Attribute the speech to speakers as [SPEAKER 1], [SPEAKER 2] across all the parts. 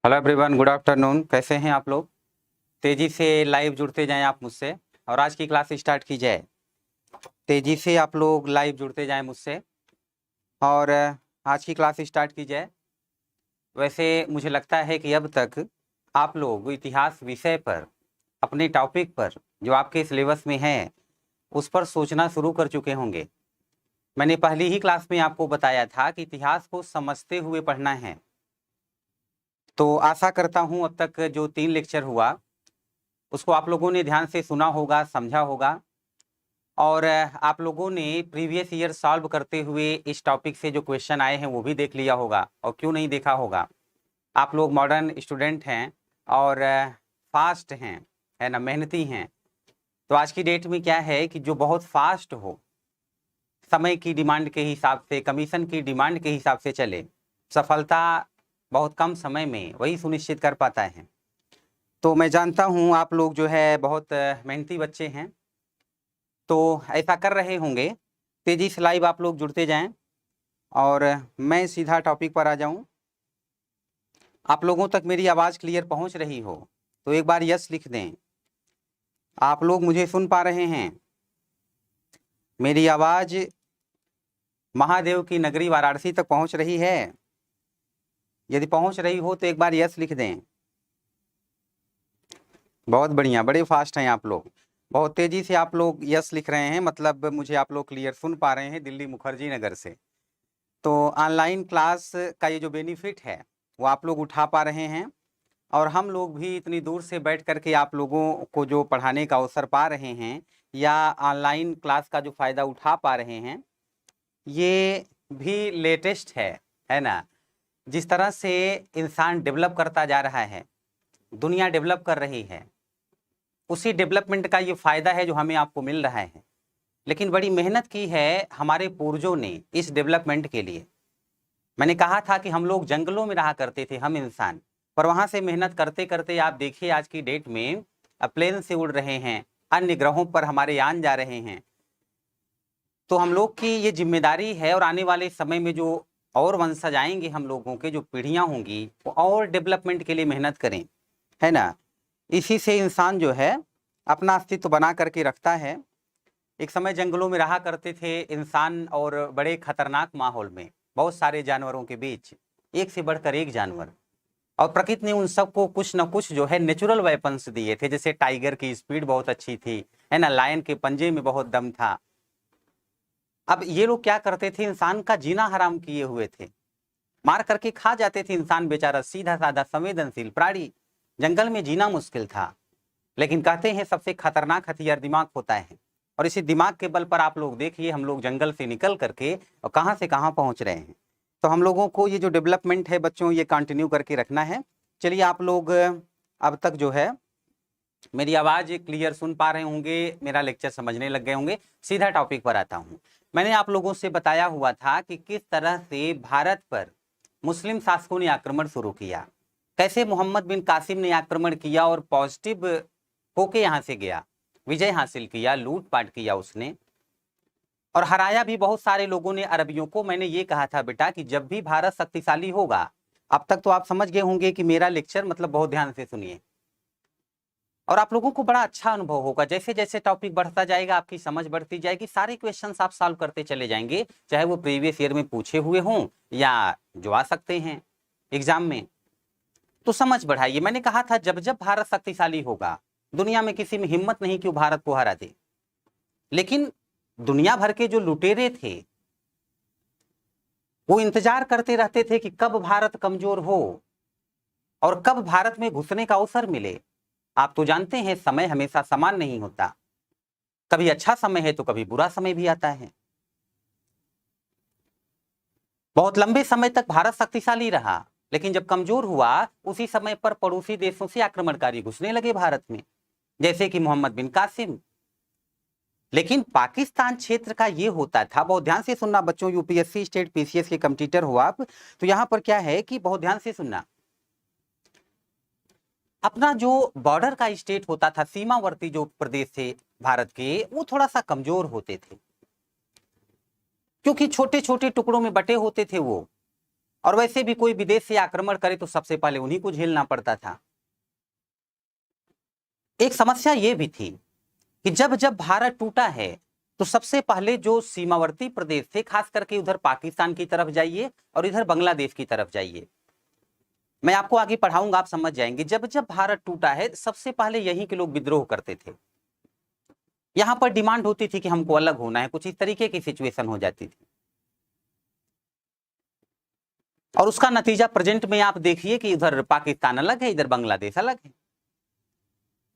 [SPEAKER 1] Hello everyone, good afternoon. कैसे हैं आप लोग? तेजी से लाइव जुड़ते जाएं आप मुझसे और आज की क्लास स्टार्ट की जाए। तेजी से आप लोग लाइव जुड़ते जाएं मुझसे और आज की क्लास स्टार्ट की जाए। वैसे मुझे लगता है कि अब तक आप लोग इतिहास विषय पर, अपने टॉपिक पर जो आपके सिलेबस में है उस पर सोचना शुरू कर चुके होंगे। मैंने पहली ही क्लास में आपको बताया था कि इतिहास को समझते हुए पढ़ना है। तो आशा करता हूँ अब तक जो 3 लेक्चर हुआ उसको आप लोगों ने ध्यान से सुना होगा, समझा होगा और आप लोगों ने प्रीवियस ईयर सॉल्व करते हुए इस टॉपिक से जो क्वेश्चन आए हैं वो भी देख लिया होगा। और क्यों नहीं देखा होगा, आप लोग मॉडर्न स्टूडेंट हैं और फास्ट हैं, है ना, मेहनती हैं। तो आज की डेट में क्या है कि जो बहुत फास्ट हो, समय की डिमांड के हिसाब से, कमीशन की डिमांड के हिसाब से चले, सफलता बहुत कम समय में वही सुनिश्चित कर पाता है। तो मैं जानता हूँ आप लोग जो है बहुत मेहनती बच्चे हैं, तो ऐसा कर रहे होंगे। तेजी से लाइव आप लोग जुड़ते जाएं और मैं सीधा टॉपिक पर आ जाऊं। आप लोगों तक मेरी आवाज़ क्लियर पहुंच रही हो तो एक बार यस लिख दें। आप लोग मुझे सुन पा रहे हैं? मेरी आवाज़ महादेव की नगरी वाराणसी तक पहुंच रही है? यदि पहुंच रही हो तो एक बार यस लिख दें। बहुत बढ़िया, बड़े फास्ट हैं आप लोग। बहुत तेज़ी से आप लोग यस लिख रहे हैं, मतलब मुझे आप लोग क्लियर सुन पा रहे हैं दिल्ली मुखर्जी नगर से। तो ऑनलाइन क्लास का ये जो बेनिफिट है वो आप लोग उठा पा रहे हैं और हम लोग भी इतनी दूर से बैठ करके आप लोगों को जो पढ़ाने का अवसर पा रहे हैं या ऑनलाइन क्लास का जो फ़ायदा उठा पा रहे हैं, ये भी लेटेस्ट है ना। जिस तरह से इंसान डेवलप करता जा रहा है, दुनिया डेवलप कर रही है, उसी डेवलपमेंट का ये फ़ायदा है जो हमें आपको मिल रहा है। लेकिन बड़ी मेहनत की है हमारे पूर्वजों ने इस डेवलपमेंट के लिए। मैंने कहा था कि हम लोग जंगलों में रहा करते थे, हम इंसान, पर वहां से मेहनत करते करते आप देखिए आज की डेट में प्लेन से उड़ रहे हैं, अन्य ग्रहों पर हमारे यान जा रहे हैं। तो हम लोग की ये जिम्मेदारी है और आने वाले समय में जो और वंशज आएंगे, हम लोगों के जो पीढ़ियां होंगी, वो और डेवलपमेंट के लिए मेहनत करें, है ना। इसी से इंसान जो है अपना अस्तित्व बना करके रखता है। एक समय जंगलों में रहा करते थे इंसान और बड़े खतरनाक माहौल में, बहुत सारे जानवरों के बीच, एक से बढ़कर एक जानवर, और प्रकृति ने उन सबको कुछ न कुछ जो है नेचुरल वेपन्स दिए थे। जैसे टाइगर की स्पीड बहुत अच्छी थी, है ना, लायन के पंजे में बहुत दम था। अब ये लोग क्या करते थे, इंसान का जीना हराम किए हुए थे, मार करके खा जाते थे इंसान बेचारा, सीधा साधा संवेदनशील प्राणी, जंगल में जीना मुश्किल था। लेकिन कहते हैं सबसे खतरनाक हथियार दिमाग होता है, और इसी दिमाग के बल पर आप लोग देखिए हम लोग जंगल से निकल करके और कहां से कहां पहुंच रहे हैं। तो हम लोगों को ये जो डेवलपमेंट है बच्चों, ये कंटिन्यू करके रखना है। चलिए, आप लोग अब तक जो है मेरी आवाज़ क्लियर सुन पा रहे होंगे, मेरा लेक्चर समझने लग गए होंगे। सीधा टॉपिक पर आता हूँ। मैंने आप लोगों से बताया हुआ था कि किस तरह से भारत पर मुस्लिम शासकों ने आक्रमण शुरू किया, कैसे मोहम्मद बिन कासिम ने आक्रमण किया और पॉजिटिव होके यहाँ से गया, विजय हासिल किया, लूटपाट किया उसने, और हराया भी बहुत सारे लोगों ने अरबियों को। मैंने ये कहा था बेटा कि जब भी भारत शक्तिशाली होगा, अब तक तो आप समझ गए होंगे कि मेरा लेक्चर मतलब बहुत ध्यान से सुनिए और आप लोगों को बड़ा अच्छा अनुभव होगा। जैसे जैसे टॉपिक बढ़ता जाएगा आपकी समझ बढ़ती जाएगी, सारे क्वेश्चंस आप सॉल्व करते चले जाएंगे, चाहे वो प्रीवियस ईयर में पूछे हुए हों या जो आ सकते हैं एग्जाम में। तो समझ बढ़ाइए। मैंने कहा था जब जब भारत शक्तिशाली होगा, दुनिया में किसी में हिम्मत नहीं कि वो भारत को हरा दे। लेकिन दुनिया भर के जो लुटेरे थे वो इंतजार करते रहते थे कि कब भारत कमजोर हो और कब भारत में घुसने का अवसर मिले। आप तो जानते हैं समय हमेशा समान नहीं होता, कभी अच्छा समय है तो कभी बुरा समय भी आता है। बहुत लंबे समय तक भारत शक्तिशाली रहा, लेकिन जब कमजोर हुआ उसी समय पर पड़ोसी देशों से आक्रमणकारी घुसने लगे भारत में, जैसे कि मोहम्मद बिन कासिम। लेकिन पाकिस्तान क्षेत्र का ये होता था, बहुत ध्यान से सुनना बच्चों, यूपीएससी स्टेट पीसीएस के कंपटीटर हो आप, तो यहां पर क्या है कि बहुत ध्यान से सुनना, अपना जो बॉर्डर का स्टेट होता था, सीमावर्ती जो प्रदेश थे भारत के, वो थोड़ा सा कमजोर होते थे, क्योंकि छोटे छोटे टुकड़ों में बटे होते थे वो। और वैसे भी कोई विदेश से आक्रमण करे तो सबसे पहले उन्हीं को झेलना पड़ता था। एक समस्या ये भी थी कि जब जब भारत टूटा है तो सबसे पहले जो सीमावर्ती प्रदेश थे, खास करके उधर पाकिस्तान की तरफ जाइए और इधर बांग्लादेश की तरफ जाइए, मैं आपको आगे पढ़ाऊंगा, आप समझ जाएंगे। जब जब भारत टूटा है सबसे पहले यहीं के लोग विद्रोह करते थे। यहां पर डिमांड होती थी कि हमको अलग होना है, कुछ इस तरीके की सिचुएशन हो जाती थी। और उसका नतीजा प्रेजेंट में आप देखिए कि इधर पाकिस्तान अलग है, इधर बांग्लादेश अलग है।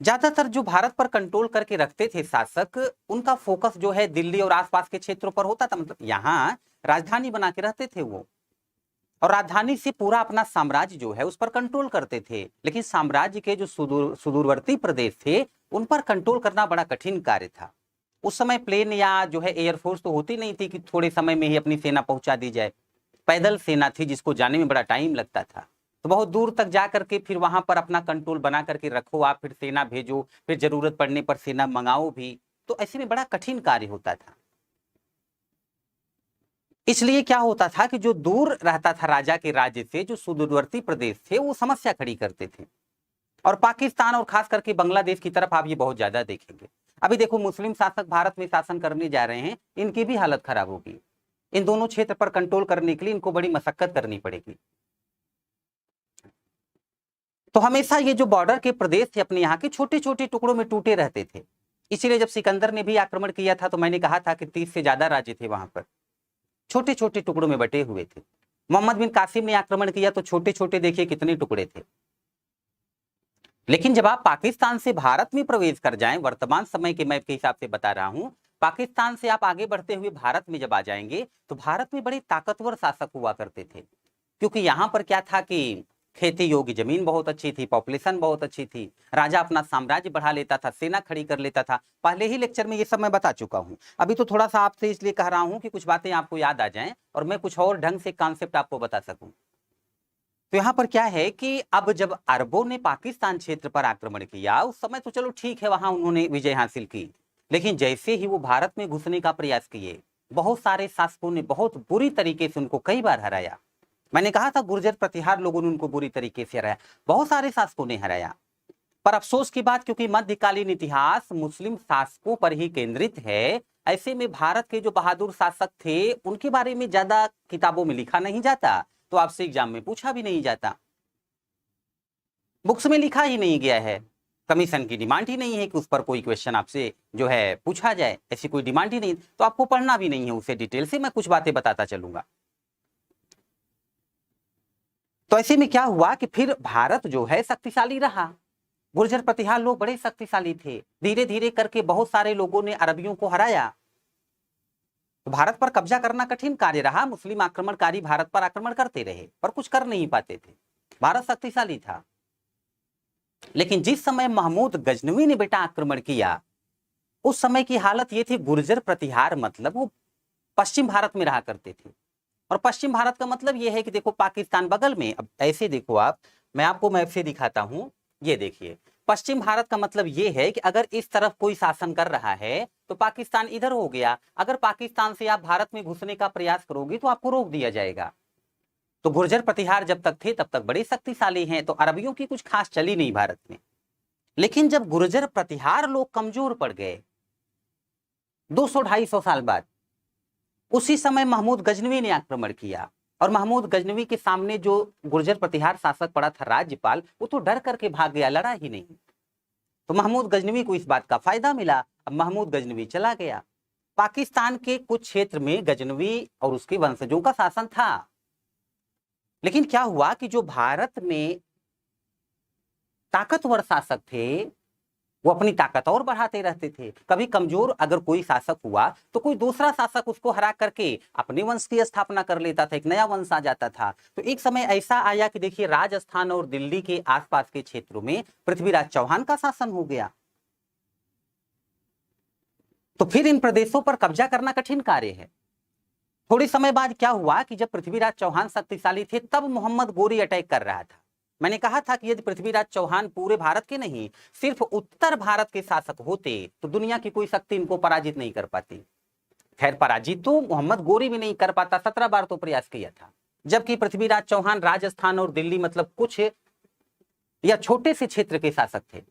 [SPEAKER 1] ज्यादातर जो भारत पर कंट्रोल करके रखते थे शासक, उनका फोकस जो है दिल्ली और आसपास के क्षेत्रों पर होता था। मतलब यहाँ राजधानी बना के रहते थे वो, और राजधानी से पूरा अपना साम्राज्य जो है उस पर कंट्रोल करते थे। लेकिन साम्राज्य के जो सुदूरवर्ती प्रदेश थे उन पर कंट्रोल करना बड़ा कठिन कार्य था। उस समय प्लेन या जो है एयरफोर्स तो होती नहीं थी कि थोड़े समय में ही अपनी सेना पहुंचा दी जाए। पैदल सेना थी जिसको जाने में बड़ा टाइम लगता था। तो बहुत दूर तक जा करके फिर वहां पर अपना कंट्रोल बना करके रखो आप, फिर सेना भेजो, फिर जरूरत पड़ने पर सेना मंगाओ भी। तो ऐसे में बड़ा कठिन कार्य होता था। इसलिए क्या होता था कि जो दूर रहता था राजा के राज्य से, जो सुदूरवर्ती प्रदेश थे, वो समस्या खड़ी करते थे। और पाकिस्तान और खास करके बांग्लादेश की तरफ आप ये बहुत ज्यादा देखेंगे। अभी देखो मुस्लिम शासक भारत में शासन करने जा रहे हैं, इनकी भी हालत खराब होगी। इन दोनों क्षेत्र पर कंट्रोल करने के लिए इनको बड़ी मशक्कत करनी पड़ेगी। तो हमेशा ये जो बॉर्डर के प्रदेश थे अपने यहाँ के छोटे छोटे टुकड़ों में टूटे रहते थे। इसीलिए जब सिकंदर ने भी आक्रमण किया था तो मैंने कहा था कि 30 से ज्यादा राज्य थे वहां पर, छोटे छोटे टुकड़ों में बटे हुए थे। मोहम्मद बिन कासिम ने आक्रमण किया तो छोटे छोटे देखिए कितने टुकड़े थे। लेकिन जब आप पाकिस्तान से भारत में प्रवेश कर जाएं, वर्तमान समय के मैप के हिसाब से बता रहा हूं, पाकिस्तान से आप आगे बढ़ते हुए भारत में जब आ जाएंगे तो भारत में बड़े ताकतवर शासक हुआ करते थे। क्योंकि यहां पर क्या था कि खेती योग्य जमीन बहुत अच्छी थी, पॉपुलेशन बहुत अच्छी थी, राजा अपना साम्राज्य बढ़ा लेता था, सेना खड़ी कर लेता था। पहले ही लेक्चर में ये सब मैं बता चुका हूं। अभी तो थोड़ा सा आपसे इसलिए कह रहा हूं कि कुछ बातें आपको याद आ जाएं और मैं कुछ और ढंग से कॉन्सेप्ट आपको बता सकूं। तो यहां पर क्या है कि अब जब अरबों ने पाकिस्तान क्षेत्र पर आक्रमण किया, उस समय तो चलो ठीक है, वहां उन्होंने विजय हासिल की। लेकिन जैसे ही वो भारत में घुसने का प्रयास किए, बहुत सारे शासकों ने बहुत बुरी तरीके से उनको कई बार हराया। मैंने कहा था गुर्जर प्रतिहार लोगों ने उनको बुरी तरीके से हराया, बहुत सारे शासकों ने हराया। पर अफसोस की बात, क्योंकि मध्यकालीन इतिहास मुस्लिम शासकों पर ही केंद्रित है, ऐसे में भारत के जो बहादुर शासक थे उनके बारे में ज्यादा किताबों में लिखा नहीं जाता, तो आपसे एग्जाम में पूछा भी नहीं जाता। बुक्स में लिखा ही नहीं गया है, कमीशन की डिमांड ही नहीं है कि उस पर कोई क्वेश्चन आपसे जो है पूछा जाए, ऐसी कोई डिमांड ही नहीं, तो आपको पढ़ना भी नहीं है उसे डिटेल से। मैं कुछ बातें बताता चलूंगा। तो ऐसे में क्या हुआ कि फिर भारत जो है शक्तिशाली रहा। गुर्जर प्रतिहार लोग बड़े शक्तिशाली थे, धीरे धीरे करके बहुत सारे लोगों ने अरबियों को हराया। तो भारत पर कब्जा करना कठिन कार्य रहा। मुस्लिम आक्रमणकारी भारत पर आक्रमण करते रहे पर कुछ कर नहीं पाते थे, भारत शक्तिशाली था। लेकिन जिस समय महमूद गजनवी ने बेटा आक्रमण किया, उस समय की हालत ये थी, गुर्जर प्रतिहार मतलब वो पश्चिम भारत में रहा करते थे। और पश्चिम भारत का मतलब ये है कि देखो पाकिस्तान बगल में, अब ऐसे देखो आप, मैं आपको मैप से दिखाता हूं, ये देखिए पश्चिम भारत का मतलब ये है कि अगर इस तरफ कोई शासन कर रहा है तो पाकिस्तान इधर हो गया। अगर पाकिस्तान से आप भारत में घुसने का प्रयास करोगे तो आपको रोक दिया जाएगा। तो गुर्जर प्रतिहार जब तक थे तब तक बड़े शक्तिशाली हैं, तो अरबियों की कुछ खास चली नहीं भारत में। लेकिन जब गुर्जर प्रतिहार लोग कमजोर पड़ गए 200-250 साल बाद, उसी समय महमूद गजनवी ने आक्रमण किया। और महमूद गजनवी के सामने जो गुर्जर प्रतिहार शासक पड़ा था राज्यपाल, वो तो डर करके भाग गया, लड़ा ही नहीं। तो महमूद गजनवी को इस बात का फायदा मिला। अब महमूद गजनवी चला गया। पाकिस्तान के कुछ क्षेत्र में गजनवी और उसके वंशजों का शासन था। लेकिन क्या हुआ कि जो भारत में ताकतवर शासक थे वो अपनी ताकत और बढ़ाते रहते थे। कभी कमजोर अगर कोई शासक हुआ तो कोई दूसरा शासक उसको हरा करके अपने वंश की स्थापना कर लेता था, एक नया वंश आ जाता था। तो एक समय ऐसा आया कि देखिए राजस्थान और दिल्ली के आसपास के क्षेत्रों में पृथ्वीराज चौहान का शासन हो गया। तो फिर इन प्रदेशों पर कब्जा करना कठिन कार्य है। थोड़े समय बाद क्या हुआ कि जब पृथ्वीराज चौहान शक्तिशाली थे तब मोहम्मद गोरी अटैक कर रहा था। मैंने कहा था कि यदि पृथ्वीराज चौहान पूरे भारत के नहीं सिर्फ उत्तर भारत के शासक होते तो दुनिया की कोई शक्ति इनको पराजित नहीं कर पाती। खैर पराजित तो मोहम्मद गोरी भी नहीं कर पाता, 17 बार तो प्रयास किया था, जबकि पृथ्वीराज चौहान राजस्थान और दिल्ली मतलब कुछ या छोटे से क्षेत्र के शासक थे।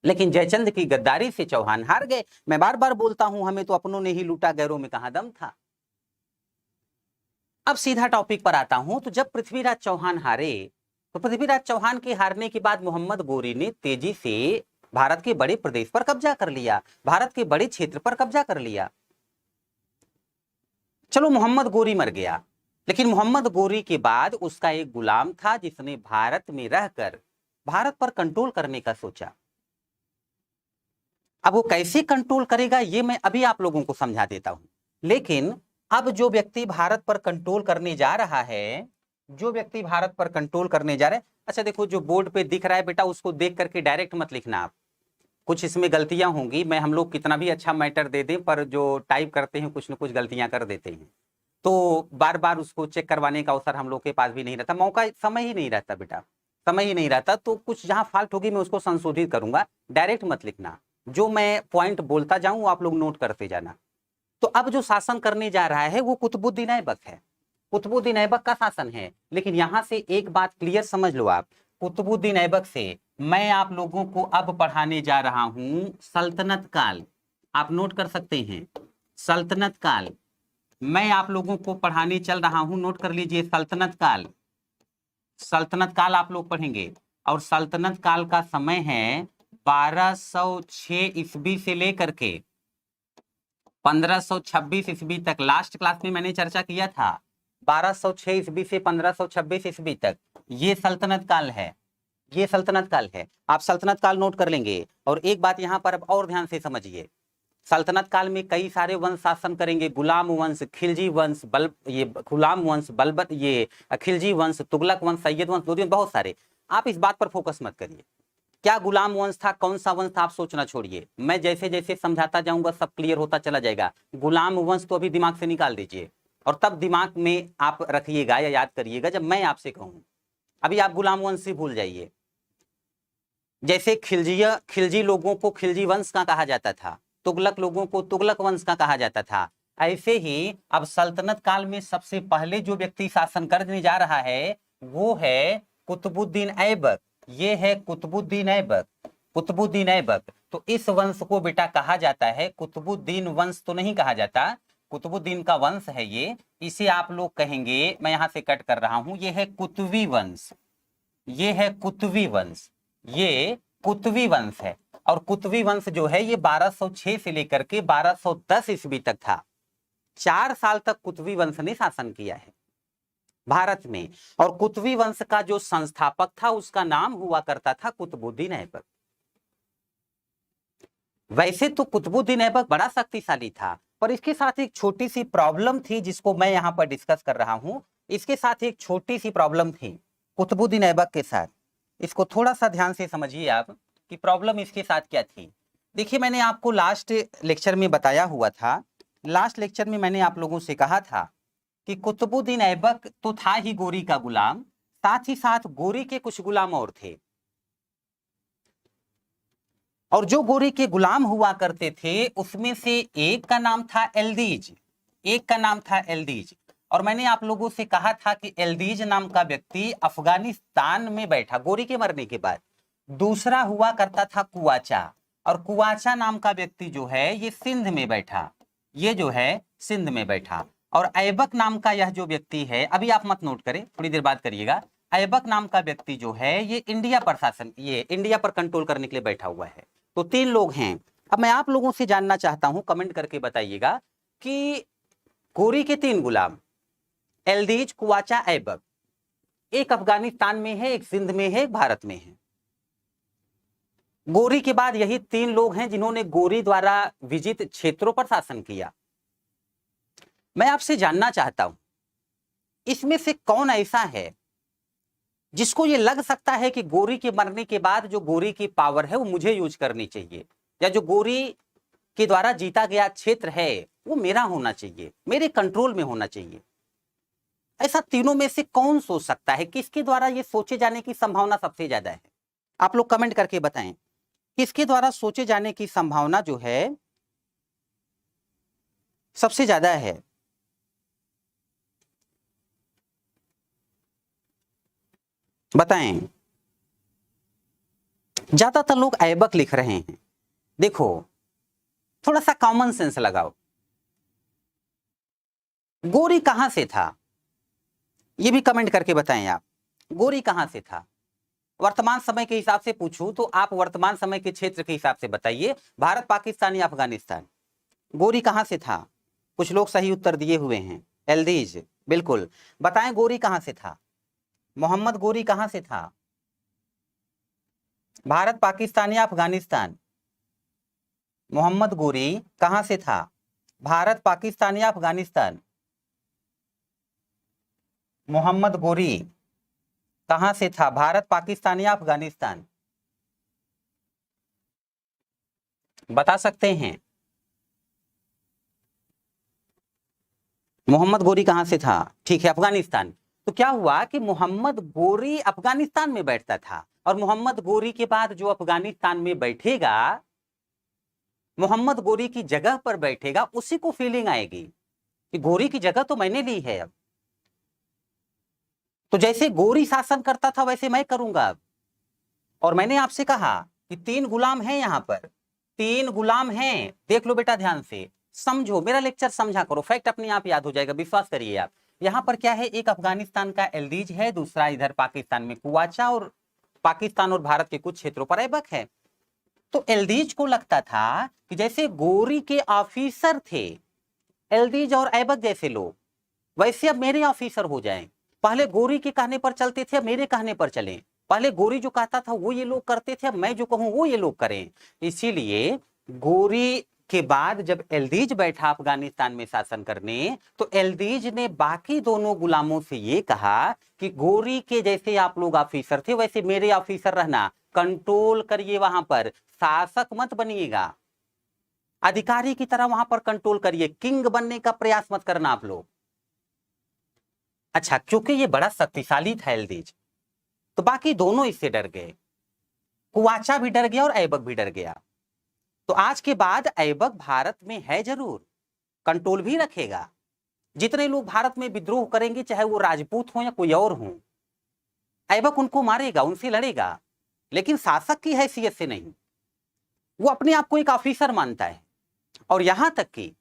[SPEAKER 1] लेकिन जयचंद की गद्दारी से चौहान हार गए। मैं बार बार बोलता हूं, हमें तो अपनों ने ही लूटा, गैरों में कहां दम था। अब सीधा टॉपिक पर आता हूं। तो जब पृथ्वीराज चौहान हारे, तो पृथ्वीराज चौहान के हारने के बाद मोहम्मद गोरी ने तेजी से भारत के बड़े प्रदेश पर कब्जा कर लिया, भारत के बड़े क्षेत्र पर कब्जा कर लिया। चलो मोहम्मद गोरी मर गया, लेकिन मोहम्मद गोरी के बाद उसका एक गुलाम था जिसने भारत में रहकर भारत पर कंट्रोल करने का सोचा। अब वो कैसे कंट्रोल करेगा ये मैं अभी आप लोगों को समझा देता हूं। लेकिन अब जो व्यक्ति भारत पर कंट्रोल करने जा रहा है, जो व्यक्ति भारत पर कंट्रोल करने जा रहा है, अच्छा देखो जो बोर्ड पे दिख रहा है बेटा, उसको देख करके डायरेक्ट मत लिखना आप, कुछ इसमें गलतियां होंगी। मैं हम लोग कितना भी अच्छा मैटर दे दें, पर जो टाइप करते हैं कुछ न कुछ गलतियां कर देते हैं, तो बार बार उसको चेक करवाने का अवसर हम लोग के पास भी नहीं रहता, मौका, समय ही नहीं रहता बेटा, समय ही नहीं रहता। तो कुछ जहां फॉल्ट होगी मैं उसको संशोधित करूंगा, डायरेक्ट मत लिखना। जो मैं पॉइंट बोलता जाऊं आप लोग नोट करते जाना। तो अब जो शासन करने जा रहा है वो कुतुबुद्दीन ऐबक है, कुतुबुद्दीन ऐबक का शासन है। लेकिन यहां से एक बात क्लियर समझ लो आप, कुतुबुद्दीन ऐबक से मैं आप लोगों को अब पढ़ाने जा रहा हूं सल्तनत काल। आप नोट कर सकते हैं सल्तनत काल, मैं आप लोगों को पढ़ाने चल रहा हूं, नोट कर लीजिए सल्तनत काल। सल्तनत काल आप लोग पढ़ेंगे, और सल्तनत काल का समय है 1206 ईस्वी से लेकर के 1526 ईस्वी तक। लास्ट क्लास में मैंने चर्चा किया था 1206 ईस्वी से 1526 ईस्वी तक ये सल्तनत काल है, ये सल्तनत काल है। आप सल्तनत काल नोट कर लेंगे। और एक बात यहां पर अब और ध्यान से समझिए, सल्तनत काल में कई सारे वंश शासन करेंगे, गुलाम वंश, खिलजी वंश, ये गुलाम वंश, बलबत, ये खिलजी वंश, तुगलक वंश, सैयद वंश, लोधी वंश, बहुत सारे। आप इस बात पर फोकस मत करिए क्या गुलाम वंश था, कौन सा वंश था, आप सोचना छोड़िए। मैं जैसे जैसे समझाता जाऊंगा सब क्लियर होता चला जाएगा। गुलाम वंश तो अभी दिमाग से निकाल दीजिए, और तब दिमाग में आप रखिएगा या याद करिएगा जब मैं आपसे कहूं। अभी आप गुलाम वंश से भूल जाइए। जैसे खिलजी लोगों को खिलजी वंश का कहा जाता था, तुगलक लोगों को तुगलक वंश का कहा जाता था, ऐसे ही अब सल्तनत काल में सबसे पहले जो व्यक्ति शासन करने जा रहा है वो है कुतुबुद्दीन ऐबक। ये है कुतुबुद्दीन ऐबक, कुतुबुद्दीन ऐबक। तो इस वंश को बेटा कहा जाता है, कुतुबुद्दीन वंश तो नहीं कहा जाता, कुतुबुद्दीन का वंश है ये। इसे आप लोग कहेंगे, मैं यहां से कट कर रहा हूं, ये है कुतुबी वंश, ये है कुतुबी वंश, ये कुतुबी वंश है। और कुतुबी वंश जो है ये 1206 से लेकर के 1210 ईस्वी तक था। 4 साल तक कुतुबी वंश ने शासन किया है भारत में। और कुतुबी वंश का जो संस्थापक था उसका नाम हुआ करता था कुतुबुद्दीन ऐबक। वैसे तो कुतुबुद्दीन ऐबक बड़ा शक्तिशाली था, पर इसके साथ एक छोटी सी प्रॉब्लम थी जिसको मैं यहां पर डिस्कस कर रहा हूं। इसके साथ एक छोटी सी प्रॉब्लम थी कुतुबुद्दीन ऐबक के साथ। इसको थोड़ा सा ध्यान से समझिए आप कि प्रॉब्लम इसके साथ क्या थी। देखिए मैंने आपको लास्ट लेक्चर में बताया हुआ था, लास्ट लेक्चर में मैंने आप लोगों से कहा था कि कुतुबुद्दीन ऐबक तो था ही गोरी का गुलाम, साथ ही साथ गोरी के कुछ गुलाम और थे। और जो गोरी के गुलाम हुआ करते थे उसमें से एक का नाम था एल्दीज, एक का नाम था एल्दीज। और मैंने आप लोगों से कहा था कि एल्दीज नाम का व्यक्ति अफगानिस्तान में बैठा गोरी के मरने के बाद। दूसरा हुआ करता था कुआचा, और कुआचा नाम का व्यक्ति जो है ये सिंध में बैठा, ये जो है सिंध में बैठा। और ऐबक नाम का यह जो व्यक्ति है, अभी आप मत नोट करें, थोड़ी देर बाद करिएगा। ऐबक नाम का व्यक्ति जो है ये इंडिया पर शासन, ये इंडिया पर कंट्रोल करने के लिए बैठा हुआ है। तो 3 लोग हैं। अब मैं आप लोगों से जानना चाहता हूं, कमेंट करके बताइएगा कि गोरी के 3 गुलाम एल्दीज, कुआचा, ऐबक, एक अफगानिस्तान में है, एक सिंध में है, एक भारत में है। गोरी के बाद यही 3 लोग हैं जिन्होंने गोरी द्वारा विजित क्षेत्रों पर शासन किया। मैं आपसे जानना चाहता हूं इसमें से कौन ऐसा है जिसको ये लग सकता है कि गोरी के मरने के बाद जो गोरी की पावर है वो मुझे यूज करनी चाहिए, या जो गोरी के द्वारा जीता गया क्षेत्र है वो मेरा होना चाहिए, मेरे कंट्रोल में होना चाहिए। ऐसा तीनों में से कौन सोच सकता है? किसके द्वारा ये सोचे जाने की संभावना सबसे ज्यादा है? आप लोग कमेंट करके बताएं किसके द्वारा सोचे जाने की संभावना जो है सबसे ज्यादा है। बताएं। ज्यादातर लोग ऐबक लिख रहे हैं। देखो थोड़ा सा कॉमन सेंस लगाओ। गोरी कहां से था, ये भी कमेंट करके बताएं आप। गोरी कहां से था? वर्तमान समय के हिसाब से पूछूं तो आप वर्तमान समय के क्षेत्र के हिसाब से बताइए। भारत, पाकिस्तान या अफगानिस्तान? गोरी कहां से था? कुछ लोग सही उत्तर दिए हुए हैं। एल्दीज, बिल्कुल। बताएं गोरी कहां से था? मोहम्मद गोरी कहां से था? भारत, पाकिस्तान या अफगानिस्तान? मोहम्मद गोरी कहां से था? भारत, पाकिस्तान या अफगानिस्तान? मोहम्मद गोरी कहां से था? भारत, पाकिस्तान या अफगानिस्तान? बता सकते हैं। मोहम्मद गोरी कहां से था? ठीक है, अफगानिस्तान। तो क्या हुआ कि मोहम्मद गोरी अफगानिस्तान में बैठता था, और मोहम्मद गोरी के बाद जो अफगानिस्तान में बैठेगा, मोहम्मद गोरी की जगह पर बैठेगा, उसी को फीलिंग आएगी कि गोरी की जगह तो मैंने ली है। अब तो जैसे गोरी शासन करता था वैसे मैं करूंगा अब। और मैंने आपसे कहा कि 3 गुलाम हैं यहां पर, 3 गुलाम हैं। देख लो बेटा ध्यान से, समझो मेरा लेक्चर, समझा करो, फैक्ट अपने आप याद हो जाएगा, विश्वास करिए आप। यहां पर क्या है, एक अफगानिस्तान का एल्दीज है, दूसरा इधर पाकिस्तान में कुवाचा, और पाकिस्तान और भारत के कुछ क्षेत्रों पर ऐबक है। तो एल्दीज को लगता था कि जैसे गोरी के ऑफिसर थे एल्दीज और ऐबक जैसे लोग, वैसे अब मेरे ऑफिसर हो जाएं। पहले गोरी के कहने पर चलते थे, अब मेरे कहने पर चलें। पहले गोरी जो कहता था वो ये लोग करते थे, अब मैं जो कहूं वो ये लोग करें। इसीलिए गोरी के बाद जब एल्दीज बैठा अफगानिस्तान में शासन करने, तो एल्दीज ने बाकी दोनों गुलामों से ये कहा कि गोरी के जैसे आप लोग ऑफिसर थे वैसे मेरे ऑफिसर रहना, कंट्रोल करिए, वहां पर शासक मत बनिएगा, अधिकारी की तरह वहां पर कंट्रोल करिए, किंग बनने का प्रयास मत करना आप लोग। अच्छा, क्योंकि ये बड़ा शक्तिशाली था एल्दीज, तो बाकी दोनों इससे डर गए। कुवाचा भी डर गया और ऐबक भी डर गया। तो आज के बाद ऐबक भारत में है जरूर, कंट्रोल भी रखेगा। जितने लोग भारत में विद्रोह करेंगे, चाहे वो राजपूत हो या कोई और हो, ऐबक उनको मारेगा, उनसे लड़ेगा, लेकिन शासक की हैसियत से नहीं। वो अपने आप को एक ऑफिसर मानता है। और यहां तक कि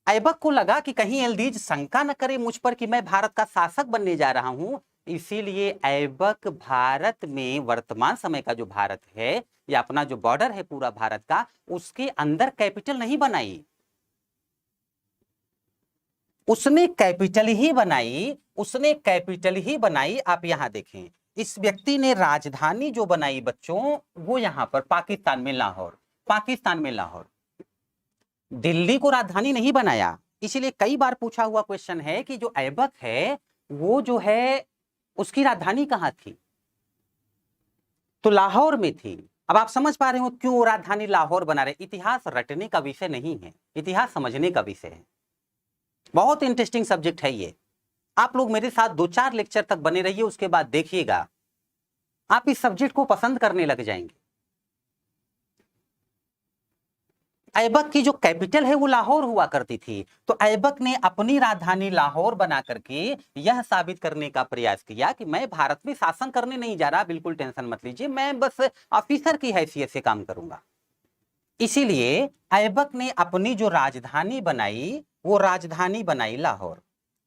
[SPEAKER 1] ऐबक को लगा कि कहीं एल्दीज शंका न करे मुझ पर कि मैं भारत का शासक बनने जा रहा हूं, इसीलिए ऐबक भारत में, वर्तमान समय का जो भारत है या अपना जो बॉर्डर है पूरा भारत का, उसके अंदर कैपिटल नहीं बनाई, उसने कैपिटल ही बनाई, उसने कैपिटल ही बनाई। आप यहां देखें, इस व्यक्ति ने राजधानी जो बनाई बच्चों, वो यहां पर पाकिस्तान में लाहौर, पाकिस्तान में लाहौर, दिल्ली को राजधानी नहीं बनाया। इसीलिए कई बार पूछा हुआ क्वेश्चन है कि जो ऐबक है वो जो है उसकी राजधानी कहां थी, तो लाहौर में थी। अब आप समझ पा रहे हो क्यों राजधानी लाहौर बना रहे। इतिहास रटने का विषय नहीं है, इतिहास समझने का विषय है। बहुत इंटरेस्टिंग सब्जेक्ट है ये। आप लोग मेरे साथ 2-4 लेक्चर तक बने रहिए, उसके बाद देखिएगा आप इस सब्जेक्ट को पसंद करने लग जाएंगे। ऐबक की जो कैपिटल है वो लाहौर हुआ करती थी, तो ऐबक ने अपनी राजधानी लाहौर बना करके यह साबित करने का प्रयास किया कि मैं भारत में शासन करने नहीं जा रहा, बिल्कुल टेंशन मत लीजिए, मैं बस ऑफिसर की हैसियत से काम करूंगा। इसीलिए ऐबक ने अपनी जो राजधानी बनाई वो राजधानी बनाई लाहौर।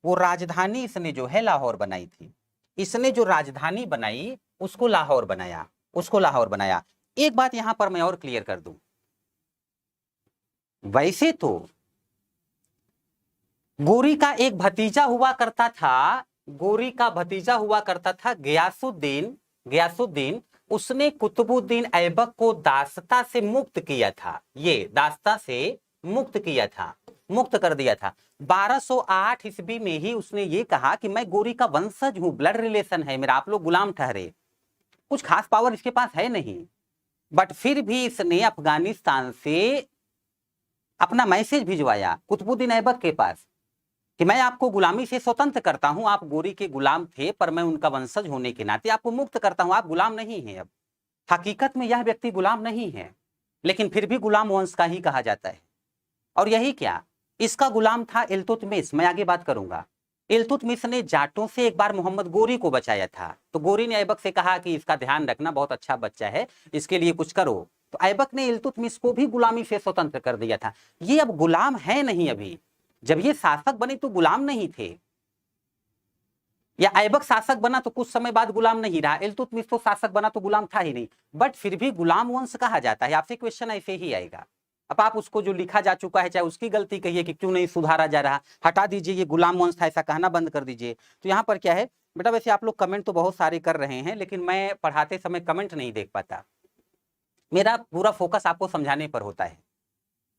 [SPEAKER 1] वो राजधानी इसने जो है लाहौर बनाई थी। इसने जो राजधानी बनाई उसको लाहौर बनाया, उसको लाहौर बनाया। एक बात यहां पर मैं और क्लियर कर दूं, वैसे तो गोरी का एक भतीजा हुआ करता था, गोरी का भतीजा हुआ करता था गयासुद्दीन, गयासुद्दीन, उसने कुतुबुद्दीन ऐबक को दासता से मुक्त किया था, ये दासता से मुक्त किया था, मुक्त कर दिया था। 1208 ईस्वी में ही उसने ये कहा कि मैं गोरी का वंशज हूं, ब्लड रिलेशन है मेरा, आप लोग गुलाम ठहरे। कुछ खास पावर इसके पास है नहीं, बट फिर भी इसने अफगानिस्तान से अपना मैसेज भिजवाया कुतुबुद्दीन ऐबक के पास कि मैं आपको गुलामी से स्वतंत्र करता हूं, आप गोरी के गुलाम थे पर मैं उनका वंशज होने के नाते आपको मुक्त करता हूं, आप गुलाम नहीं हैं। अब हकीकत में यह व्यक्ति गुलाम नहीं है, लेकिन फिर भी गुलाम वंश का ही कहा जाता है। और यही क्या, इसका गुलाम था इल्तुतमिश, मैं आगे बात करूंगा। इल्तुतमिश ने जाटों से एक बार मोहम्मद गोरी को बचाया था, तो गोरी ने ऐबक से कहा कि इसका ध्यान रखना, बहुत अच्छा बच्चा है, इसके लिए कुछ करो। तो ऐबक ने इल्तुतमिश को भी गुलामी से स्वतंत्र कर दिया था। ये अब गुलाम है नहीं, अभी जब ये शासक बने तो गुलाम नहीं थे, या ऐबक शासक बना तो कुछ समय बाद गुलाम नहीं रहा, इल्तुतमिश तो शासक बना तो गुलाम था ही नहीं, बट फिर भी गुलाम वंश कहा जाता है। आपसे क्वेश्चन ऐसे ही आएगा। अब आप उसको जो लिखा जा चुका है, चाहे उसकी गलती कहिए कि क्यों नहीं सुधारा जा रहा, हटा दीजिए, ये गुलाम वंश था ऐसा कहना बंद कर दीजिए। तो यहाँ पर क्या है बेटा, वैसे आप लोग कमेंट तो बहुत सारे कर रहे हैं, लेकिन मैं पढ़ाते समय कमेंट नहीं देख पाता, मेरा पूरा फोकस आपको समझाने पर होता है।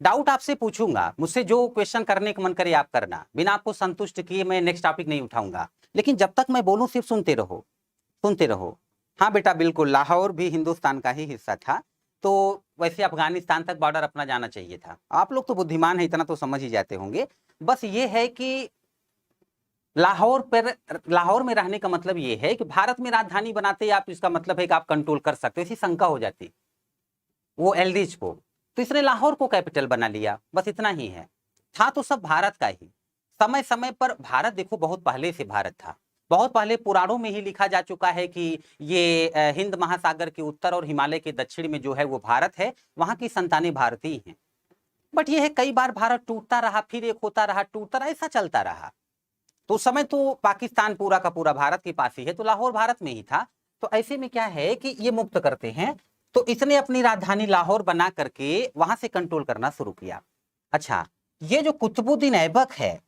[SPEAKER 1] डाउट आपसे पूछूंगा, मुझसे जो क्वेश्चन करने का मन करे आप करना, बिना आपको संतुष्ट किए मैं नेक्स्ट टॉपिक नहीं उठाऊंगा, लेकिन जब तक मैं बोलूं सिर्फ सुनते रहो, सुनते रहो। हाँ बेटा बिल्कुल, लाहौर भी हिंदुस्तान का ही हिस्सा था, तो वैसे अफगानिस्तान तक बॉर्डर अपना जाना चाहिए था। आप लोग तो बुद्धिमान है, इतना तो समझ ही जाते होंगे। बस ये है कि लाहौर में रहने का मतलब ये है कि भारत में राजधानी बनाते आप, इसका मतलब है कि आप कंट्रोल कर सकते हो, ऐसी शंका हो जाती वो एल्ड्रिच को, तो इसने लाहौर को कैपिटल बना लिया, बस इतना ही है। था तो सब भारत का ही। समय समय पर भारत, देखो बहुत पहले से भारत था, बहुत पहले पुराणों में ही लिखा जा चुका है कि ये हिंद महासागर के उत्तर और हिमालय के दक्षिण में जो है वो भारत है, वहां की संतानें भारतीय हैं। बट ये है कई बार भारत टूटता रहा, फिर एक होता रहा, टूटता रहा, ऐसा चलता रहा। तो उस समय तो पाकिस्तान पूरा का पूरा भारत के पास ही है, तो लाहौर भारत में ही था। तो ऐसे में क्या है कि ये मुक्त करते हैं, तो इसने अपनी राजधानी लाहौर बना करके वहां से कंट्रोल करना शुरू किया। अच्छा, ये जो कुतुबुद्दीन ऐबक है,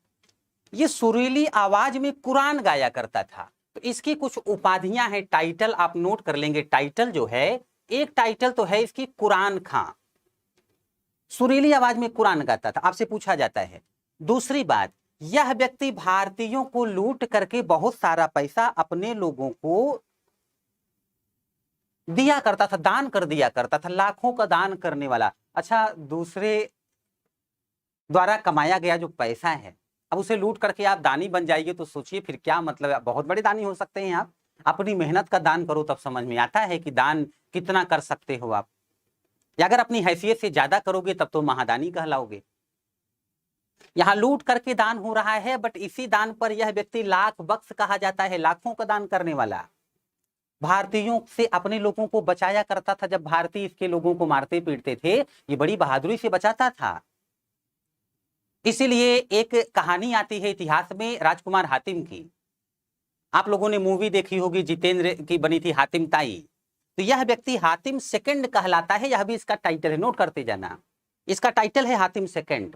[SPEAKER 1] ये सुरीली आवाज में कुरान गाया करता था, तो इसकी कुछ उपाधियां हैं, टाइटल आप नोट कर लेंगे। टाइटल जो है, एक टाइटल तो है इसकी कुरान खां, सुरीली आवाज में कुरान गाता था, आपसे पूछा जाता है। दूसरी बात, यह व्यक्ति भारतीयों को लूट करके बहुत सारा पैसा अपने लोगों को दिया करता था, दान कर दिया करता था, लाखों का दान करने वाला। अच्छा, दूसरे द्वारा कमाया गया जो पैसा है, अब उसे लूट करके आप दानी बन जाइए, तो सोचिए फिर क्या मतलब है। बहुत बड़े दानी हो सकते हैं आप, अपनी मेहनत का दान करो तब समझ में आता है कि दान कितना कर सकते हो आप, या अगर अपनी हैसियत से ज्यादा करोगे तब तो महादानी कहलाओगे। यहां लूट करके दान हो रहा है, बट इसी दान पर यह व्यक्ति लाख बख्श कहा जाता है, लाखों का दान करने वाला। भारतीयों से अपने लोगों को बचाया करता था, जब भारतीय इसके लोगों को मारते पीटते थे, ये बड़ी बहादुरी से बचाता था। इसीलिए एक कहानी आती है इतिहास में राजकुमार हातिम की, आप लोगों ने मूवी देखी होगी, जितेंद्र की बनी थी हातिम ताई। तो यह व्यक्ति हातिम सेकंड कहलाता है, यह भी इसका टाइटल है, नोट करते जाना, इसका टाइटल है हातिम सेकंड।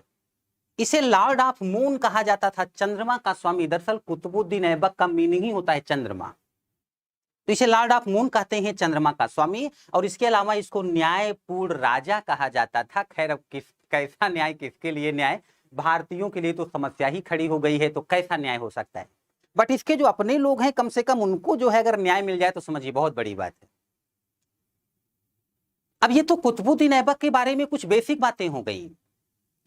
[SPEAKER 1] इसे लॉर्ड ऑफ मून कहा जाता था, चंद्रमा का स्वामी। दरअसल कुतुबुद्दीन ऐबक का मीनिंग ही होता है चंद्रमा, तो इसे लॉर्ड ऑफ मून कहते हैं, चंद्रमा का स्वामी। और इसके अलावा इसको न्यायपूर्ण राजा कहा जाता था। खैर अब कैसा न्याय, किसके लिए न्याय, भारतीयों के लिए तो समस्या ही खड़ी हो गई है, तो कैसा न्याय हो सकता है। बट इसके जो अपने लोग हैं, कम से कम उनको जो है अगर न्याय मिल जाए तो समझिए बहुत बड़ी बात है। अब ये तो कुतुबुद्दीन ऐबक के बारे में कुछ बेसिक बातें हो गई,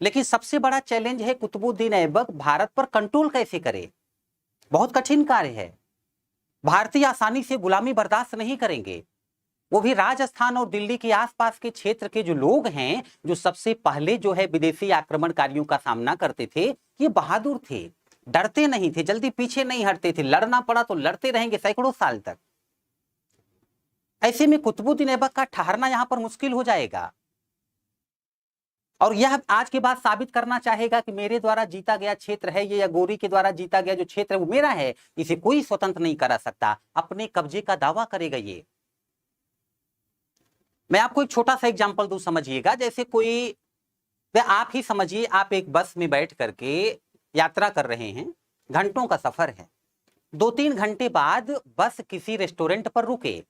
[SPEAKER 1] लेकिन सबसे बड़ा चैलेंज है कुतुबुद्दीन ऐबक भारत पर कंट्रोल कैसे करे। बहुत कठिन कार्य है, भारतीय आसानी से गुलामी बर्दाश्त नहीं करेंगे। वो भी राजस्थान और दिल्ली के आसपास के क्षेत्र के जो लोग हैं, जो सबसे पहले जो है विदेशी आक्रमणकारियों का सामना करते थे, ये बहादुर थे, डरते नहीं थे, जल्दी पीछे नहीं हटते थे, लड़ना पड़ा तो लड़ते रहेंगे सैकड़ों साल तक। ऐसे में कुतुबुद्दीन ऐबक का ठहरना यहां पर मुश्किल हो जाएगा, और यह आज के बाद साबित करना चाहेगा कि मेरे द्वारा जीता गया क्षेत्र है ये, या गोरी के द्वारा जीता गया जो क्षेत्र है वो मेरा है, इसे कोई स्वतंत्र नहीं करा सकता, अपने कब्जे का दावा करेगा ये। मैं आपको एक छोटा सा एग्जांपल दूं, समझिएगा। जैसे कोई, आप ही समझिए, आप एक बस में बैठ करके यात्रा कर रहे हैं, घंटों का सफर है, 2-3 घंटे बाद बस किसी रेस्टोरेंट पर रुके,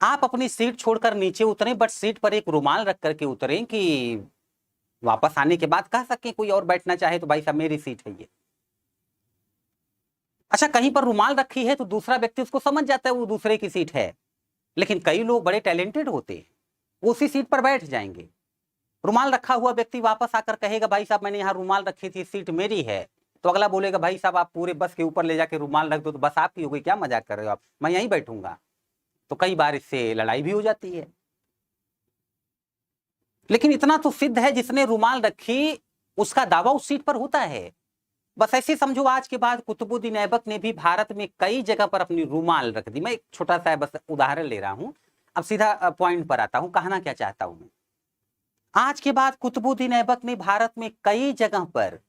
[SPEAKER 1] आप अपनी सीट छोड़कर नीचे उतरे, बट सीट पर एक रुमाल रख करके उतरे कि वापस आने के बाद कह सके कोई और बैठना चाहे तो भाई साहब मेरी सीट है ये। अच्छा, कहीं पर रुमाल रखी है तो दूसरा व्यक्ति उसको समझ जाता है वो दूसरे की सीट है, लेकिन कई लोग बड़े टैलेंटेड होते हैं, वो उसी सीट पर बैठ जाएंगे। रुमाल रखा हुआ व्यक्ति वापस आकर कहेगा भाई साहब मैंने यहाँ रुमाल रखी थी, सीट मेरी है, तो अगला बोलेगा भाई साहब आप पूरे बस के ऊपर ले जाके रुमाल रख दो तो बस आपकी हो गई, क्या मजाक कर रहे हो आप, मैं यहीं बैठूंगा। तो कई बार इससे लड़ाई भी हो जाती है। लेकिन इतना तो सिद्ध है, जिसने रुमाल रखी उसका दावा उस सीट पर होता है, बस ऐसे समझो आज के बाद कुतुबुद्दीन ऐबक ने भी भारत में कई जगह पर अपनी रूमाल रख दी। मैं एक छोटा सा बस उदाहरण ले रहा हूं, अब सीधा पॉइंट पर आता हूं, कहना क्या चाहता हूं मैं। आज के बाद कुतुबुद्दीन ऐबक ने भारत में कई जगह पर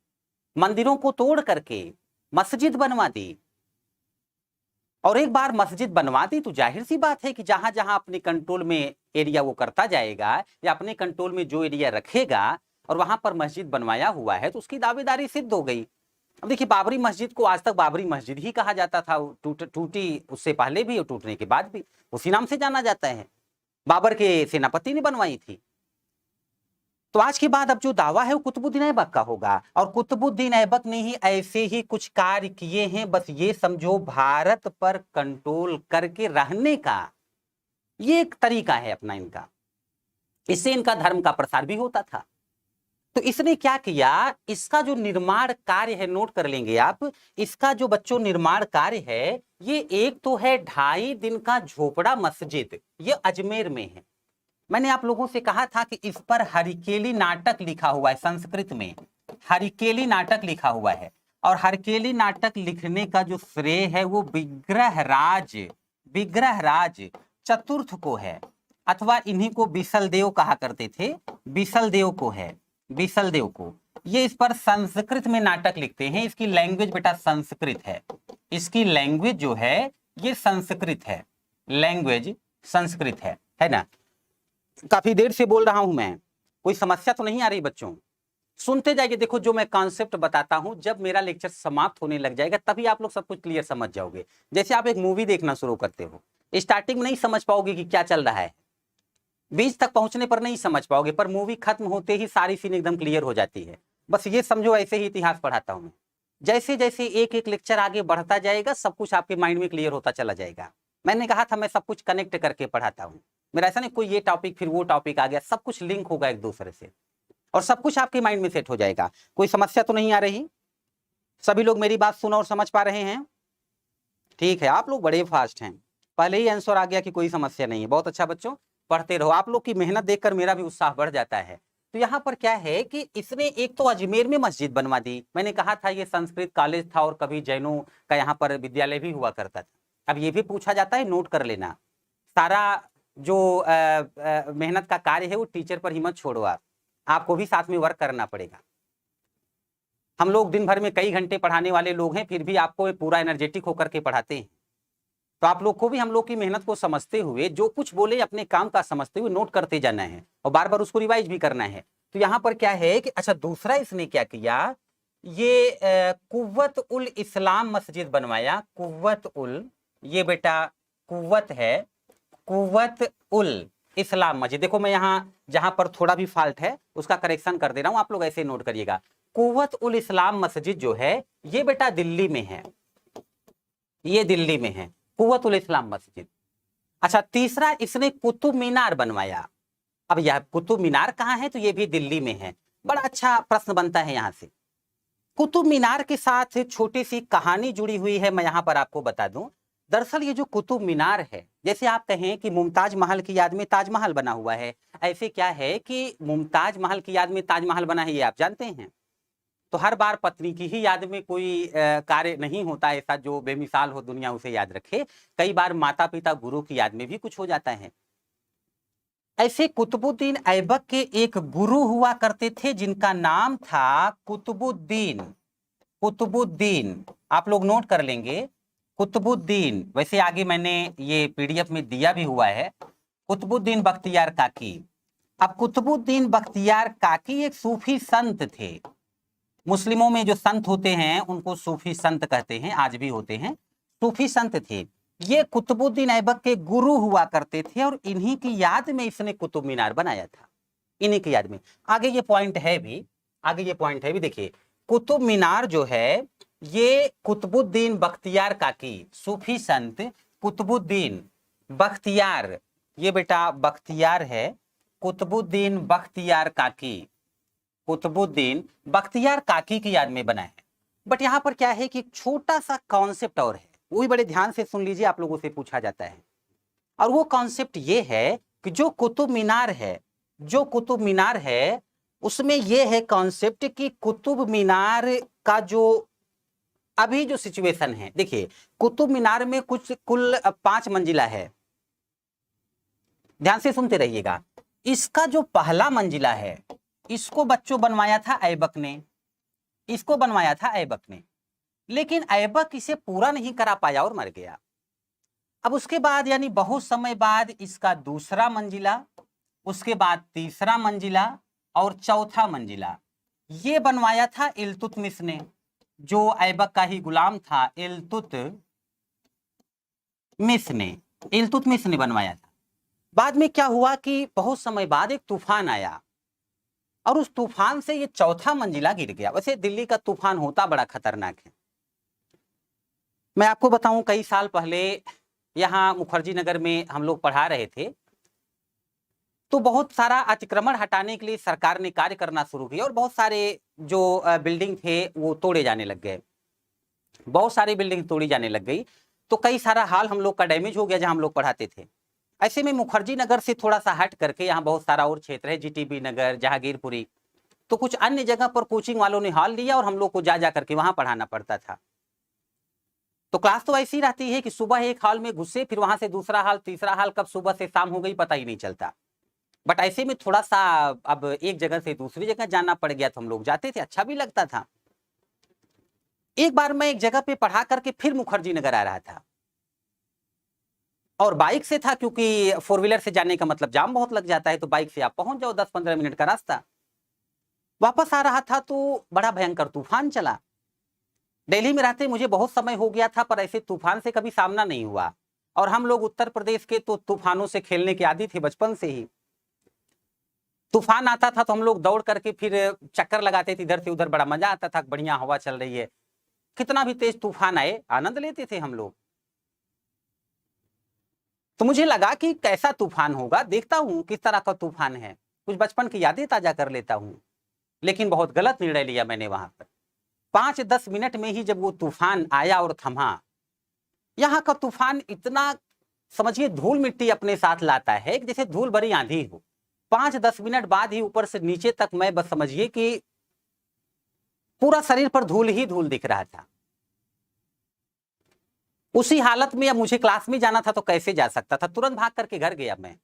[SPEAKER 1] मंदिरों को तोड़ करके मस्जिद बनवा दी, और एक बार मस्जिद बनवा दी तो जाहिर सी बात है कि जहां जहां अपने कंट्रोल में एरिया वो करता जाएगा या अपने कंट्रोल में जो एरिया रखेगा और वहां पर मस्जिद बनवाया हुआ है तो उसकी दावेदारी सिद्ध हो गई। अब देखिए, बाबरी मस्जिद को आज तक बाबरी मस्जिद ही कहा जाता था, टूटी उससे पहले भी और टूटने के बाद भी उसी नाम से जाना जाता है, बाबर के सेनापति ने बनवाई थी। तो आज के बाद अब जो दावा है वो कुतुबुद्दीन ऐबक का होगा, और कुतुबुद्दीन ऐबक ने ही ऐसे ही कुछ कार्य किए हैं। बस ये समझो, भारत पर कंट्रोल करके रहने का ये एक तरीका है अपना इनका, इससे इनका धर्म का प्रसार भी होता था। तो इसने क्या किया, इसका जो निर्माण कार्य है, नोट कर लेंगे आप, इसका जो बच्चों निर्माण कार्य है, ये एक तो है 2.5 दिन का झोपड़ा मस्जिद, ये अजमेर में है। मैंने आप लोगों से कहा था कि इस पर हरिकेली नाटक लिखा हुआ है, संस्कृत में हरिकेली नाटक लिखा हुआ है, और हरिकेली नाटक लिखने का जो श्रेय है वो विग्रहराज चतुर्थ को है, अथवा इन्हीं को बिसलदेव कहा करते थे, बिसलदेव को है, बिसलदेव को। ये इस पर संस्कृत में नाटक लिखते हैं। इसकी लैंग्वेज बेटा संस्कृत है, इसकी लैंग्वेज जो है ये संस्कृत है, लैंग्वेज संस्कृत है ना। काफी देर से बोल रहा हूं मैं, कोई समस्या तो नहीं आ रही बच्चों? सुनते जाइए। देखो, जो मैं कॉन्सेप्ट बताता हूं, जब मेरा लेक्चर समाप्त होने लग जाएगा तभी आप लोग सब कुछ क्लियर समझ जाओगे। जैसे आप एक मूवी देखना शुरू करते हो, स्टार्टिंग में नहीं समझ पाओगे कि क्या चल रहा है, बीच तक पहुंचने पर नहीं समझ पाओगे, पर मूवी खत्म होते ही सारी सीन एकदम क्लियर हो जाती है। बस ये समझो, ऐसे ही इतिहास पढ़ाता हूं मैं। जैसे जैसे एक एक लेक्चर आगे बढ़ता जाएगा, सब कुछ आपके माइंड में क्लियर होता चला जाएगा। मैंने कहा था मैं सब कुछ कनेक्ट करके पढ़ाता हूँ, मेरा ऐसा नहीं कोई ये टॉपिक फिर वो टॉपिक आ गया, सब कुछ लिंक होगा एक दूसरे से और सब कुछ आपके माइंड में सेट हो जाएगा। कोई समस्या तो नहीं आ रही? सभी लोग मेरी बात सुन और समझ पा रहे हैं? ठीक है, आप लोग बड़े फास्ट हैं, पहले ही आंसर आ गया कि कोई समस्या नहीं है। बहुत अच्छा बच्चों, पढ़ते रहो। आप लोग की मेहनत देखकर मेरा भी उत्साह बढ़ जाता है। तो यहाँ पर क्या है कि इसने एक तो अजमेर में मस्जिद बनवा दी। मैंने कहा था ये संस्कृत कॉलेज था और कभी जैनों का यहाँ पर विद्यालय भी हुआ करता था। अब ये भी पूछा जाता है, नोट कर लेना, सारा जो मेहनत का कार्य है वो टीचर पर ही मत छोड़ो, आपको भी साथ में वर्क करना पड़ेगा। हम लोग दिन भर में कई घंटे पढ़ाने वाले लोग हैं, फिर भी आपको पूरा एनर्जेटिक होकर के पढ़ाते हैं। तो आप लोग को भी हम लोग की मेहनत को समझते हुए, जो कुछ बोले अपने काम का समझते हुए नोट करते जाना है और बार बार उसको रिवाइज भी करना है। तो यहाँ पर क्या है कि अच्छा, दूसरा इसने क्या किया, ये कुव्वत उल इस्लाम मस्जिद बनवाया। कुव्वत उल, ये बेटा कुव्वत है, कुव्वत उल इस्लाम मस्जिद। देखो मैं यहाँ जहां पर थोड़ा भी फॉल्ट है उसका करेक्शन कर दे रहा हूं, आप लोग ऐसे नोट करिएगा। कुव्वत उल इस्लाम मस्जिद जो है ये बेटा दिल्ली में है, ये दिल्ली में है कुव्वत उल इस्लाम मस्जिद। अच्छा, तीसरा इसने कुतुब मीनार बनवाया। अब यह कुतुब मीनार कहाँ है, तो ये भी दिल्ली में है। बड़ा अच्छा प्रश्न बनता है यहाँ से। कुतुब मीनार के साथ छोटी सी कहानी जुड़ी हुई है, मैं यहाँ पर आपको बता दूं। दरअसल ये जो कुतुब मीनार है, जैसे आप कहें कि मुमताज महल की याद में ताजमहल बना हुआ है, ऐसे क्या है कि मुमताज महल की याद में ताजमहल बना है, ये आप जानते हैं। तो हर बार पत्नी की ही याद में कोई कार्य नहीं होता ऐसा जो बेमिसाल हो, दुनिया उसे याद रखे। कई बार माता पिता गुरु की याद में भी कुछ हो जाता है। ऐसे कुतुबुद्दीन ऐबक के एक गुरु हुआ करते थे जिनका नाम था कुतुबुद्दीन। कुतुबुद्दीन आप लोग नोट कर लेंगे, कुतुबुद्दीन। वैसे आगे मैंने ये पीडीएफ में दिया भी हुआ है, कुतुबुद्दीन बख्तियार काकी। अब कुतुबुद्दीन बख्तियार काकी एक सूफी संत थे। मुस्लिमों में जो संत होते हैं उनको सूफी संत कहते हैं, आज भी होते हैं, सूफी संत थे। ये कुतुबुद्दीन ऐबक के गुरु हुआ करते थे और इन्हीं की याद में इसने कुतुब मीनार बनाया था, इन्हीं की याद में। आगे ये पॉइंट है भी, आगे ये पॉइंट है भी। देखिए, कुतुब मीनार जो है ये कुतुबुद्दीन बख्तियार काकी, सूफी संत कुतुबुद्दीन बख्तियार, ये बेटा बख्तियार है, कुतुबुद्दीन बख्तियार काकी, कुतुबुद्दीन बख्तियार काकी की याद में बना है। बट यहाँ पर क्या है कि एक छोटा सा कॉन्सेप्ट और है, वो भी बड़े ध्यान से सुन लीजिए, आप लोगों से पूछा जाता है। और वो कॉन्सेप्ट ये है कि जो कुतुब मीनार है, जो कुतुब मीनार है उसमें ये है कॉन्सेप्ट कि कुतुब मीनार का जो अभी जो सिचुएशन है, देखिए कुतुब मीनार में कुछ कुल 5 मंजिला है, ध्यान से सुनते रहिएगा। इसका जो पहला मंजिला है इसको बच्चों बनवाया था ऐबक ने, इसको बनवाया था ऐबक ने, लेकिन ऐबक इसे पूरा नहीं करा पाया और मर गया। अब उसके बाद यानी बहुत समय बाद इसका दूसरा मंजिला, उसके बाद तीसरा मंजिला और चौथा मंजिला ये बनवाया था इल्तुतमिश ने, जो ऐबक का ही गुलाम था। इल्तुतमिश ने बनवाया था। बाद में क्या हुआ कि बहुत समय बाद एक तूफान आया और उस तूफान से ये चौथा मंजिला गिर गया। वैसे दिल्ली का तूफान होता बड़ा खतरनाक है। मैं आपको बताऊं, कई साल पहले यहाँ मुखर्जी नगर में हम लोग पढ़ा रहे थे, तो बहुत सारा अतिक्रमण हटाने के लिए सरकार ने कार्य करना शुरू किया और बहुत सारे जो बिल्डिंग थे वो तोड़े जाने लग गए, बहुत सारी बिल्डिंग तोड़ी जाने लग गई। तो कई सारा हाल हम लोग का डैमेज हो गया जहां हम लोग पढ़ाते थे। ऐसे में मुखर्जी नगर से थोड़ा सा हट करके यहाँ बहुत सारा और क्षेत्र है, जीटीबी नगर, जहांगीरपुरी, तो कुछ अन्य जगह पर कोचिंग वालों ने हॉल लिया और हम लोग को जा करके वहां पढ़ाना पड़ता था। तो क्लास तो ऐसी रहती है कि सुबह एक हॉल में घुसे, फिर वहां से दूसरा हॉल, तीसरा हॉल, कब सुबह से शाम हो गई पता ही नहीं चलता। बट ऐसे में थोड़ा सा अब एक जगह से दूसरी जगह जाना पड़ गया, तो हम लोग जाते थे, अच्छा भी लगता था। एक बार मैं एक जगह पे पढ़ा करके फिर मुखर्जी नगर आ रहा था और बाइक से था, क्योंकि 4 व्हीलर से जाने का मतलब जाम बहुत लग जाता है, तो बाइक से आप पहुंच जाओ, 10-15 मिनट का रास्ता। वापस आ रहा था तो बड़ा भयंकर तूफान चला। दिल्ली में रहते मुझे बहुत समय हो गया था, पर ऐसे तूफान से कभी सामना नहीं हुआ। और हम लोग उत्तर प्रदेश के तो तूफानों से खेलने के आदी थे बचपन से ही। तूफान आता था तो हम लोग दौड़ करके फिर चक्कर लगाते थे इधर से उधर, बड़ा मजा आता था, बढ़िया हवा चल रही है, कितना भी तेज तूफान आए आनंद लेते थे हम लोग। तो मुझे लगा कि कैसा तूफान होगा, देखता हूं किस तरह का तूफान है, कुछ बचपन की यादें ताजा कर लेता हूं। लेकिन बहुत गलत निर्णय लिया मैंने वहां पर। 5-10 मिनट में ही जब वो तूफान आया और थमा, यहाँ का तूफान इतना समझिए धूल मिट्टी अपने साथ लाता है कि जैसे धूल भरी आंधी हो। 5-10 मिनट बाद ही ऊपर से नीचे तक मैं बस समझिए कि पूरा शरीर पर धूल ही धूल दिख रहा था। उसी हालत में अब मुझे क्लास में जाना था तो कैसे जा सकता था, तुरंत भाग करके घर गया मैं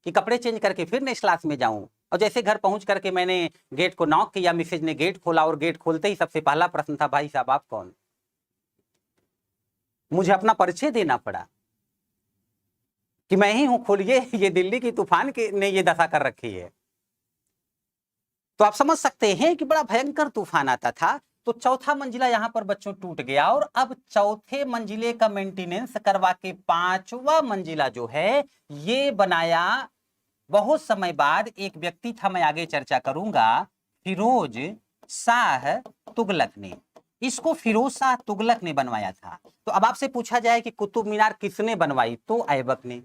[SPEAKER 1] कि कपड़े चेंज करके फिर नेक्स्ट क्लास में जाऊं। और जैसे घर पहुंच करके मैंने गेट को नॉक किया, मिसेज ने गेट खोला और गेट खोलते ही सबसे पहला प्रश्न था, भाई साहब आप कौन? मुझे अपना परिचय देना पड़ा कि मैं ही हूं, खोलिए, ये दिल्ली की तूफान ने ये दशा कर रखी है। तो आप समझ सकते हैं कि बड़ा भयंकर तूफान आता था। तो चौथा मंजिला यहाँ पर बच्चों टूट गया और अब चौथे मंजिले का मेंटेनेंस करवा के 5वां मंजिला जो है ये बनाया बहुत समय बाद एक व्यक्ति था, मैं आगे चर्चा करूंगा, फिरोज शाह तुगलक ने। इसको फिरोज शाह तुगलक ने बनवाया था। तो अब आपसे पूछा जाए कि कुतुब मीनार किसने बनवाई, तो ऐबक ने।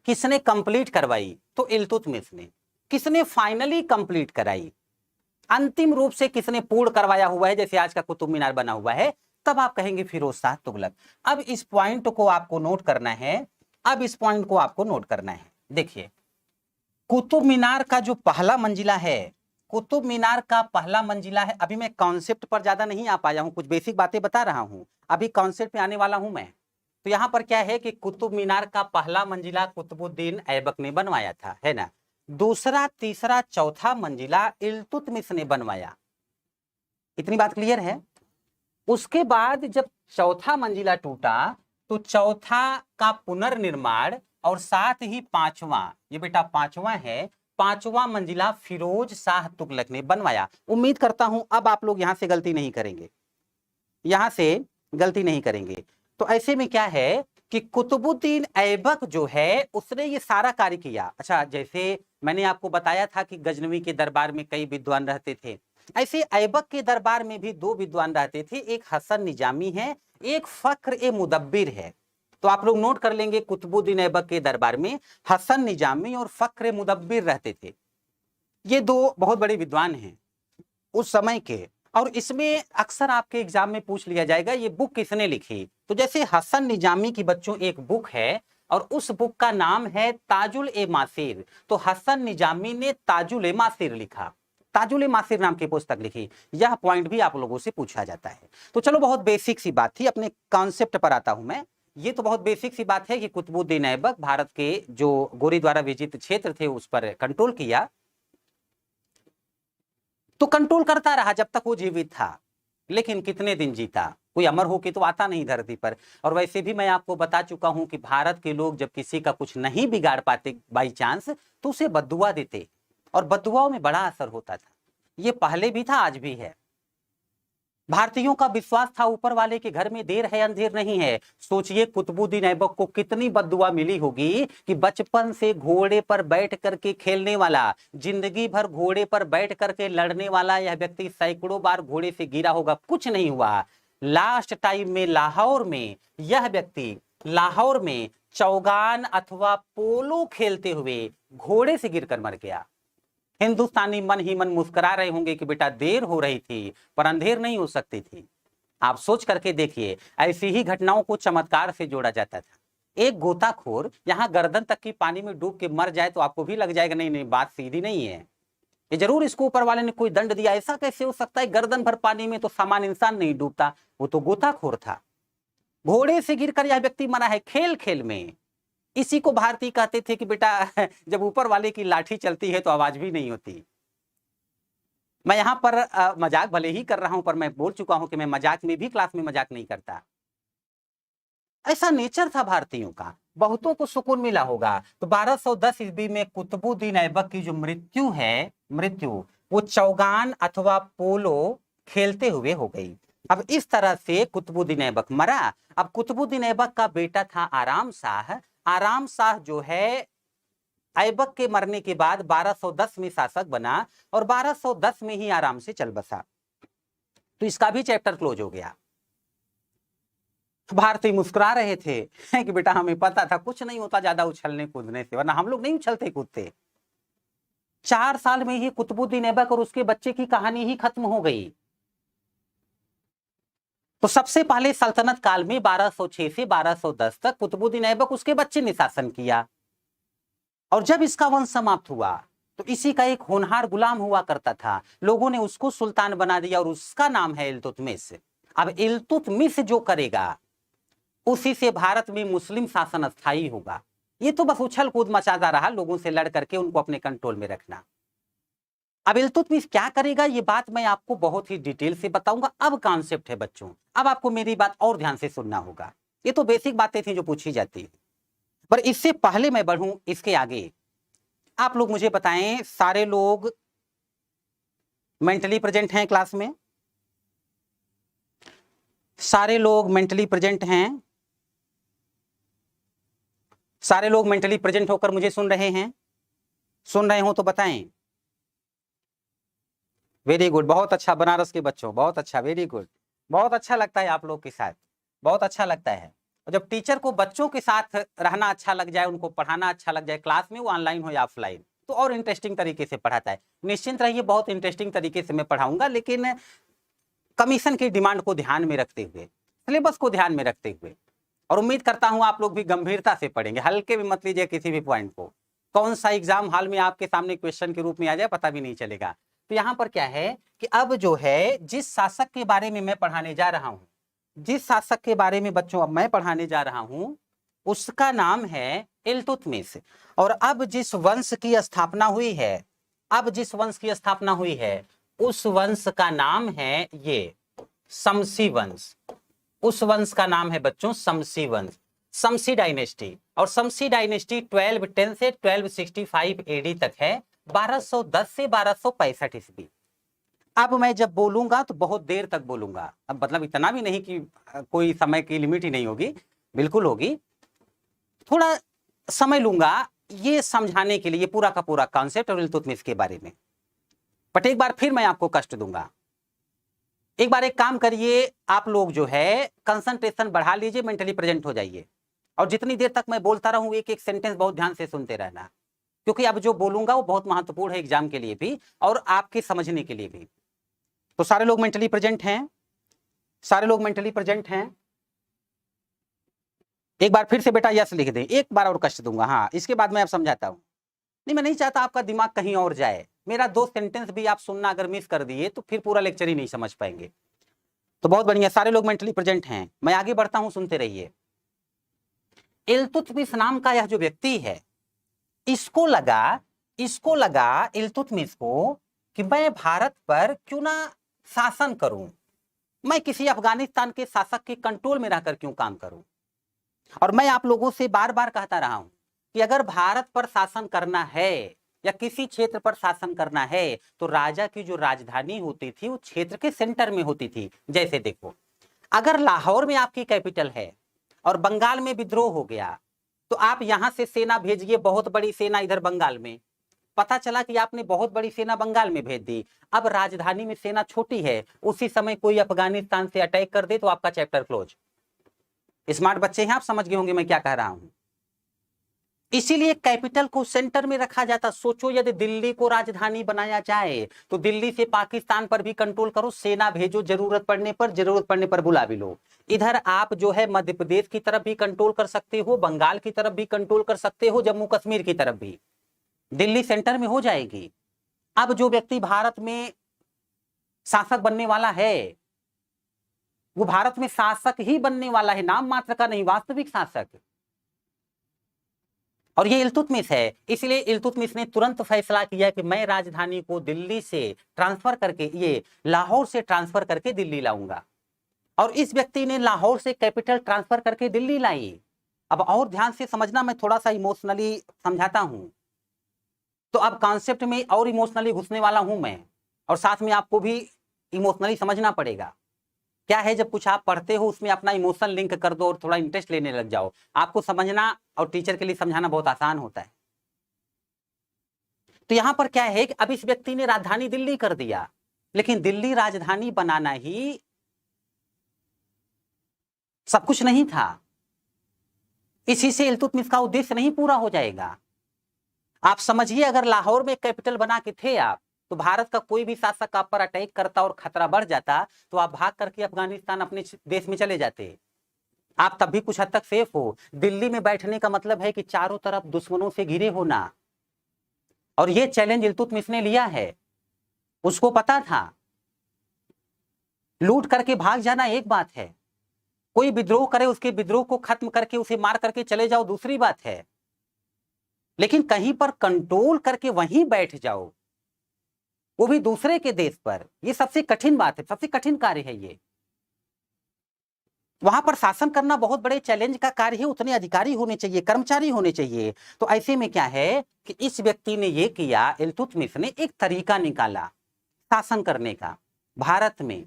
[SPEAKER 1] किसने कंप्लीट करवाई, तो इल्तुतमिश ने। किसने फाइनली कंप्लीट कराई, अंतिम रूप से किसने पूर्ण करवाया हुआ है, जैसे आज का कुतुब मीनार बना हुआ है, तब आप कहेंगे फिरोज शाह तुगलक। अब इस पॉइंट को आपको नोट करना है, अब इस पॉइंट को आपको नोट करना है। देखिए कुतुब मीनार का जो पहला मंजिला है, कुतुब मीनार का पहला मंजिला है, अभी मैं कॉन्सेप्ट पर ज्यादा नहीं आ पाया हूं, कुछ बेसिक बातें बता रहा हूं, अभी कॉन्सेप्ट पे आने वाला हूं मैं। तो यहां पर क्या है कि कुतुब मीनार का पहला मंजिला कुतुबुद्दीन ऐबक ने बनवाया था, है ना। दूसरा, तीसरा, चौथा मंजिला इल्तुतमिश ने बनवाया। इतनी बात क्लियर है। उसके बाद जब चौथा मंजिला टूटा तो चौथा का पुनर्निर्माण और साथ ही 5वां, ये बेटा 5वां है, 5वां मंजिला फिरोज शाह तुगलक ने बनवाया। उम्मीद करता हूं अब आप लोग यहां से गलती नहीं करेंगे, यहां से गलती नहीं करेंगे। तो ऐसे में क्या है कि कुतुबुद्दीन ऐबक जो है उसने ये सारा कार्य किया। अच्छा, जैसे मैंने आपको बताया था कि गजनवी के दरबार में कई विद्वान रहते थे, ऐसे ऐबक के दरबार में भी 2 विद्वान रहते थे, एक हसन निजामी है, एक फख्र ए मुदब्बिर है। तो आप लोग नोट कर लेंगे, कुतुबुद्दीन ऐबक के दरबार में हसन निजामी और फख्र ए मुदब्बिर रहते थे। ये 2 बहुत बड़े विद्वान हैं उस समय के। और इसमें अक्सर आपके एग्जाम में पूछ लिया जाएगा ये बुक किसने लिखी। तो जैसे हसन निजामी की बच्चों एक बुक है और उस बुक का नाम है ताजुल ए मासिर, तो हसन निजामी ने ताजुल ए मासिर लिखा। ताजुल मासिर नाम की पुस्तक लिखी। यह पॉइंट भी आप लोगों से पूछा जाता है। तो चलो बहुत बेसिक सी बात थी, अपने कॉन्सेप्ट पर आता हूं मैं। ये तो बहुत बेसिक सी बात है कि कुतुबुद्दीन ऐबक भारत के जो गोरी द्वारा विजित क्षेत्र थे उस पर कंट्रोल किया, तो कंट्रोल करता रहा जब तक वो जीवित था। लेकिन कितने दिन जीता? कोई अमर होके तो आता नहीं धरती पर। और वैसे भी मैं आपको बता चुका हूं कि भारत के लोग जब किसी का कुछ नहीं बिगाड़ पाते बाई चांस, तो उसे बद्दुआ देते, और बद्दुआओं में बड़ा असर होता था। ये पहले भी था, आज भी है। भारतीयों का विश्वास था ऊपर वाले के घर में देर है अंधेर नहीं है। सोचिए कुतुबुद्दीन ऐबक को कितनी बद्दुआ मिली होगी कि बचपन से घोड़े पर बैठ करके खेलने वाला, जिंदगी भर घोड़े पर बैठ करके लड़ने वाला यह व्यक्ति सैकड़ों बार घोड़े से गिरा होगा, कुछ नहीं हुआ। लास्ट टाइम में लाहौर में यह व्यक्ति लाहौर में चौगान अथवा पोलो खेलते हुए घोड़े से गिरकर मर गया। हिंदुस्तानी मन ही मन मुस्कुरा रहे होंगे कि बेटा देर हो रही थी, पर अंधेर नहीं हो सकती थी। आप सोच करके देखिए, ऐसी ही घटनाओं को चमत्कार से जोड़ा जाता था। एक गोताखोर यहां गर्दन तक की पानी में डूब के मर जाए तो आपको भी लग जाएगा नहीं नहीं बात सीधी नहीं है, ये जरूर इसको ऊपर वाले ने कोई दंड दिया। ऐसा कैसे हो सकता है? गर्दन भर पानी में तो सामान्य इंसान नहीं डूबता, वो तो गोताखोर था। घोड़े से गिरकर यह व्यक्ति मरा है खेल खेल में। इसी को भारतीय कहते थे कि बेटा जब ऊपर वाले की लाठी चलती है तो आवाज भी नहीं होती। मैं यहां पर मजाक भले ही कर रहा हूं, पर मैं बोल चुका हूं कि मैं मजाक में भी क्लास में मजाक नहीं करता। ऐसा नेचर था भारतीयों का। बहुतों को सुकून मिला होगा। तो 1210 ईस्वी में कुतुबुद्दीन ऐबक की जो मृत्यु वो चौगान अथवा पोलो खेलते हुए हो गई। अब इस तरह से कुतुबुद्दीन ऐबक मरा। अब कुतुबुद्दीन ऐबक का बेटा था आराम शाह। आराम शाह जो है ऐबक के मरने के बाद 1210 में शासक बना, और 1210 में ही आराम से चल बसा। तो इसका भी चैप्टर क्लोज हो गया। भारतीय मुस्कुरा रहे थे कि बेटा हमें पता था कुछ नहीं होता ज्यादा उछलने कूदने से, वरना हम लोग नहीं उछलते कूदते। 4 साल में ही कुतुबुद्दीन ऐबक और उसके बच्चे की कहानी ही खत्म हो गई। तो सबसे पहले सल्तनत काल में 1206 से 1210 तक कुतुबुद्दीन ऐबक उसके बच्चे ने शासन किया, और जब इसका वंश समाप्त हुआ तो इसी का एक होनहार गुलाम हुआ करता था। लोगों ने उसको सुल्तान बना दिया, और उसका नाम है इल्तुतमिश। अब इल्तुतमिश जो करेगा उसी से भारत में मुस्लिम शासन स्थायी होगा। ये तो बस उछल कूद मचाता रहा, लोगों से लड़ करके उनको अपने कंट्रोल में रखना। अब इल्तुतमिश क्या करेगा ये बात मैं आपको बहुत ही डिटेल से बताऊंगा। अब कॉन्सेप्ट है बच्चों, अब आपको मेरी बात और ध्यान से सुनना होगा। ये तो बेसिक बातें थी जो पूछी जाती है, पर इससे पहले मैं बढ़ूं इसके आगे, आप लोग मुझे बताएं, सारे लोग मेंटली प्रेजेंट हैं क्लास में? सारे लोग मेंटली प्रेजेंट हैं? सारे लोग मेंटली प्रेजेंट होकर मुझे सुन रहे हैं? सुन रहे हो तो बताएं। वेरी गुड, बहुत अच्छा बनारस के बच्चों, बहुत अच्छा, वेरी गुड। बहुत अच्छा लगता है आप लोग के साथ, बहुत अच्छा लगता है। और जब टीचर को बच्चों के साथ रहना अच्छा लग जाए, उनको पढ़ाना अच्छा लग जाए क्लास में, वो ऑनलाइन हो या ऑफलाइन, तो और इंटरेस्टिंग तरीके से पढ़ाता है। निश्चिंत रहिए, बहुत इंटरेस्टिंग तरीके से मैं पढ़ाऊंगा, लेकिन कमीशन की डिमांड को ध्यान में रखते हुए, सिलेबस को ध्यान में रखते हुए। और उम्मीद करता हूं आप लोग भी गंभीरता से पढ़ेंगे, हल्के भी मत लीजिए किसी भी पॉइंट को। कौन सा एग्जाम हॉल में आपके सामने क्वेश्चन के रूप में आ जाए पता भी नहीं चलेगा। तो यहाँ पर क्या है कि अब जो है जिस शासक के बारे में मैं पढ़ाने जा रहा हूं, जिस शासक के बारे में बच्चों अब मैं पढ़ाने जा रहा हूं, उसका नाम है इल्तुतमिश। और अब जिस वंश की स्थापना हुई है, अब जिस वंश की स्थापना हुई है, उस वंश का नाम है ये शमसी वंश। उस वंश का नाम है बच्चों शमसी वंश, शमसी डायनेस्टी। और शमसी डायनेस्टी 1210 से 1265 एडी तक है, 1210 से 1265 ईस्वी। अब मैं जब बोलूंगा तो बहुत देर तक बोलूंगा, अब मतलब इतना भी नहीं कि कोई समय की लिमिट ही नहीं होगी, बिल्कुल होगी। थोड़ा समय लूंगा ये समझाने के लिए पूरा का पूरा कॉन्सेप्ट और इल्तुतमिश के बारे में, बट एक बार फिर मैं आपको कष्ट दूंगा। एक बार एक काम करिए, आप लोग जो है कंसंट्रेशन बढ़ा लीजिए, मेंटली प्रेजेंट हो जाइए, और जितनी देर तक मैं बोलता रहूं एक एक सेंटेंस बहुत ध्यान से सुनते रहना, क्योंकि अब जो बोलूंगा वो बहुत महत्वपूर्ण है एग्जाम के लिए भी और आपके समझने के लिए भी। तो सारे लोग मेंटली प्रेजेंट हैं? सारे लोग मेंटली प्रेजेंट हैं? एक बार फिर से बेटा यस लिख दें, एक बार और कष्ट दूंगा। हाँ, इसके बाद मैं अब समझाता हूं। नहीं, मैं नहीं चाहता आपका दिमाग कहीं और जाए, मेरा 2 सेंटेंस भी आप सुनना अगर मिस कर दिए तो फिर पूरा लेक्चर ही नहीं समझ पाएंगे। तो बहुत बढ़िया, सारे लोग मेंटली प्रेजेंट हैं, मैं आगे बढ़ता हूं, सुनते रहिए। इल्तुतमिश नाम का यह जो व्यक्ति है, इसको लगा इल्तुतमिश को कि मैं भारत पर क्यों ना शासन करूं, मैं किसी अफगानिस्तान के शासक के कंट्रोल में रहकर क्यों काम करूं। और मैं आप लोगों से बार बार कहता रहा हूं कि अगर भारत पर शासन करना है या किसी क्षेत्र पर शासन करना है तो राजा की जो राजधानी होती थी वो क्षेत्र के सेंटर में होती थी। जैसे देखो, अगर लाहौर में आपकी कैपिटल है और बंगाल में विद्रोह हो गया तो आप यहां से सेना भेजिए, बहुत बड़ी सेना इधर बंगाल में, पता चला कि आपने बहुत बड़ी सेना बंगाल में भेज दी, अब राजधानी में सेना छोटी है, उसी समय कोई अफगानिस्तान से अटैक कर दे तो आपका चैप्टर क्लोज। स्मार्ट बच्चे हैं, आप समझ गए होंगे मैं क्या कह रहा हूं। इसीलिए कैपिटल को सेंटर में रखा जाता। सोचो यदि दिल्ली को राजधानी बनाया जाए तो दिल्ली से पाकिस्तान पर भी कंट्रोल करो, सेना भेजो, जरूरत पड़ने पर बुला भी लो। इधर आप जो है मध्य प्रदेश की तरफ भी कंट्रोल कर सकते हो, बंगाल की तरफ भी कंट्रोल कर सकते हो, जम्मू कश्मीर की तरफ भी, दिल्ली सेंटर में हो जाएगी। अब जो व्यक्ति भारत में शासक बनने वाला है वो भारत में शासक ही बनने वाला है, नाम मात्र का नहीं, वास्तविक शासक। और ये इल्तुतमिश है। इसलिए इल्तुतमिश ने तुरंत फैसला किया कि मैं राजधानी को दिल्ली से ट्रांसफर करके, ये लाहौर से ट्रांसफर करके दिल्ली लाऊंगा। और इस व्यक्ति ने लाहौर से कैपिटल ट्रांसफर करके दिल्ली लाई। अब और ध्यान से समझना, मैं थोड़ा सा इमोशनली समझाता हूं, तो अब कॉन्सेप्ट में और इमोशनली घुसने वाला हूं मैं, और साथ में आपको भी इमोशनली समझना पड़ेगा। क्या है, जब कुछ आप पढ़ते हो उसमें अपना इमोशन लिंक कर दो और थोड़ा इंटरेस्ट लेने लग जाओ, आपको समझना और टीचर के लिए समझाना बहुत आसान होता है। तो यहां पर क्या है कि अब इस व्यक्ति ने राजधानी दिल्ली कर दिया, लेकिन दिल्ली राजधानी बनाना ही सब कुछ नहीं था। इसी से इल्तुतमिश का उद्देश्य नहीं पूरा हो जाएगा। आप समझिए, अगर लाहौर में कैपिटल बना के थे आप, तो भारत का कोई भी शासक आप पर अटैक करता और खतरा बढ़ जाता तो आप भाग करके अफगानिस्तान अपने देश में चले जाते, आप तब भी कुछ हद तक सेफ हो। दिल्ली में बैठने का मतलब है कि चारों तरफ दुश्मनों से घिरे होना, और यह चैलेंज इल्तुतमिश ने लिया है। उसको पता था लूट करके भाग जाना एक बात है, कोई विद्रोह करे उसके विद्रोह को खत्म करके उसे मार करके चले जाओ दूसरी बात है, लेकिन कहीं पर कंट्रोल करके वहीं बैठ जाओ, वो भी दूसरे के देश पर, ये सबसे कठिन बात है, सबसे कठिन कार्य है ये। वहां पर शासन करना बहुत बड़े चैलेंज का कार्य है, उतने अधिकारी होने चाहिए, कर्मचारी होने चाहिए। तो ऐसे में क्या है कि इस व्यक्ति ने ये किया, इल्तुतमिश ने एक तरीका निकाला शासन करने का भारत में।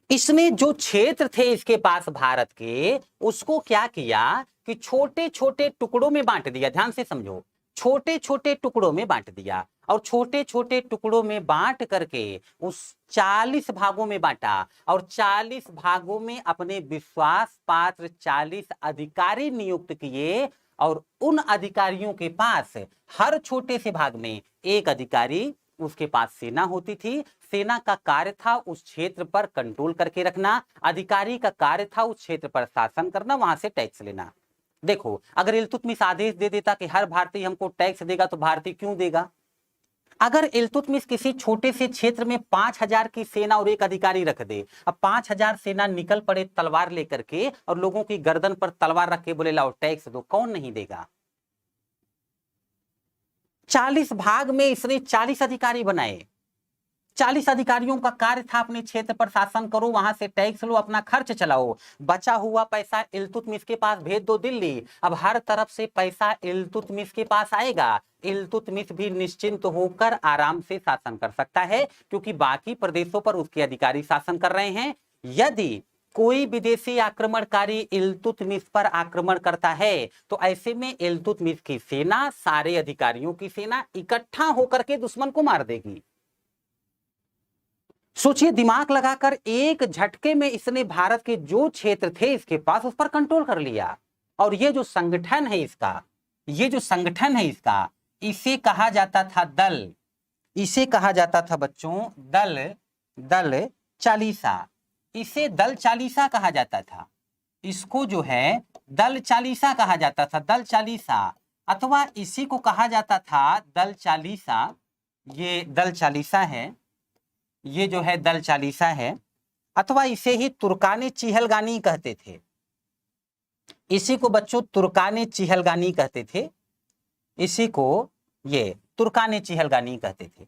[SPEAKER 1] इसने जो क्षेत्र थे इसके पास भारत के, उसको क्या किया कि छोटे छोटे टुकड़ों में बांट दिया। ध्यान से समझो, छोटे छोटे टुकड़ों में बांट दिया, और छोटे छोटे टुकड़ों में बांट करके उस 40 भागों में बांटा, और 40 भागों में अपने विश्वास पात्र 40 अधिकारी नियुक्त किए, और उन अधिकारियों के पास हर छोटे से भाग में एक अधिकारी, उसके पास सेना होती थी। सेना का कार्य था उस क्षेत्र पर कंट्रोल करके रखना, अधिकारी का कार्य था उस क्षेत्र पर शासन करना, वहां से टैक्स लेना। देखो, अगर इल्तुतमिश आदेश दे देता कि हर भारतीय हमको टैक्स देगा, तो भारतीय क्यों देगा? अगर इल्तुतमिश किसी छोटे से क्षेत्र में 5000 की सेना और एक अधिकारी रख दे, अब 5000 सेना निकल पड़े तलवार लेकर के और लोगों की गर्दन पर तलवार रख के बोले लाओ टैक्स दो, कौन नहीं देगा? 40 भाग में इसने 40 अधिकारी बनाए। 40 अधिकारियों का कार्य था अपने क्षेत्र पर शासन करो, वहां से टैक्स लो, अपना खर्च चलाओ, बचा हुआ पैसा इल्तुतमिश के पास भेज दो दिल्ली। अब हर तरफ से पैसा इल्तुतमिश के पास आएगा, इल्तुतमिश भी निश्चिंत होकर आराम से शासन कर सकता है, क्योंकि बाकी प्रदेशों पर उसके अधिकारी शासन कर रहे हैं। यदि कोई विदेशी आक्रमणकारी इल्तुतमिश पर आक्रमण करता है तो ऐसे में इल्तुतमिश की सेना, सारे अधिकारियों की सेना इकट्ठा होकर के दुश्मन को मार देगी। सोचिए, दिमाग लगाकर एक झटके में इसने भारत के जो क्षेत्र थे इसके पास, उस पर कंट्रोल कर लिया। और ये जो संगठन है इसका, ये जो संगठन है इसका, इसे कहा जाता था दल, इसे कहा जाता था बच्चों दल चालीसा। इसे दल चालीसा कहा जाता था, इसको जो है दल चालीसा कहा जाता था, दल चालीसा। अथवा इसी को कहा जाता था दल चालीसा। ये दल चालीसा है, ये जो है दल चालीसा है, अथवा इसे ही तुर्काने चिहलगानी कहते थे। इसी को बच्चों तुर्काने चिहलगानी कहते थे। इसी को ये तुर्काने चिहलगानी कहते थे।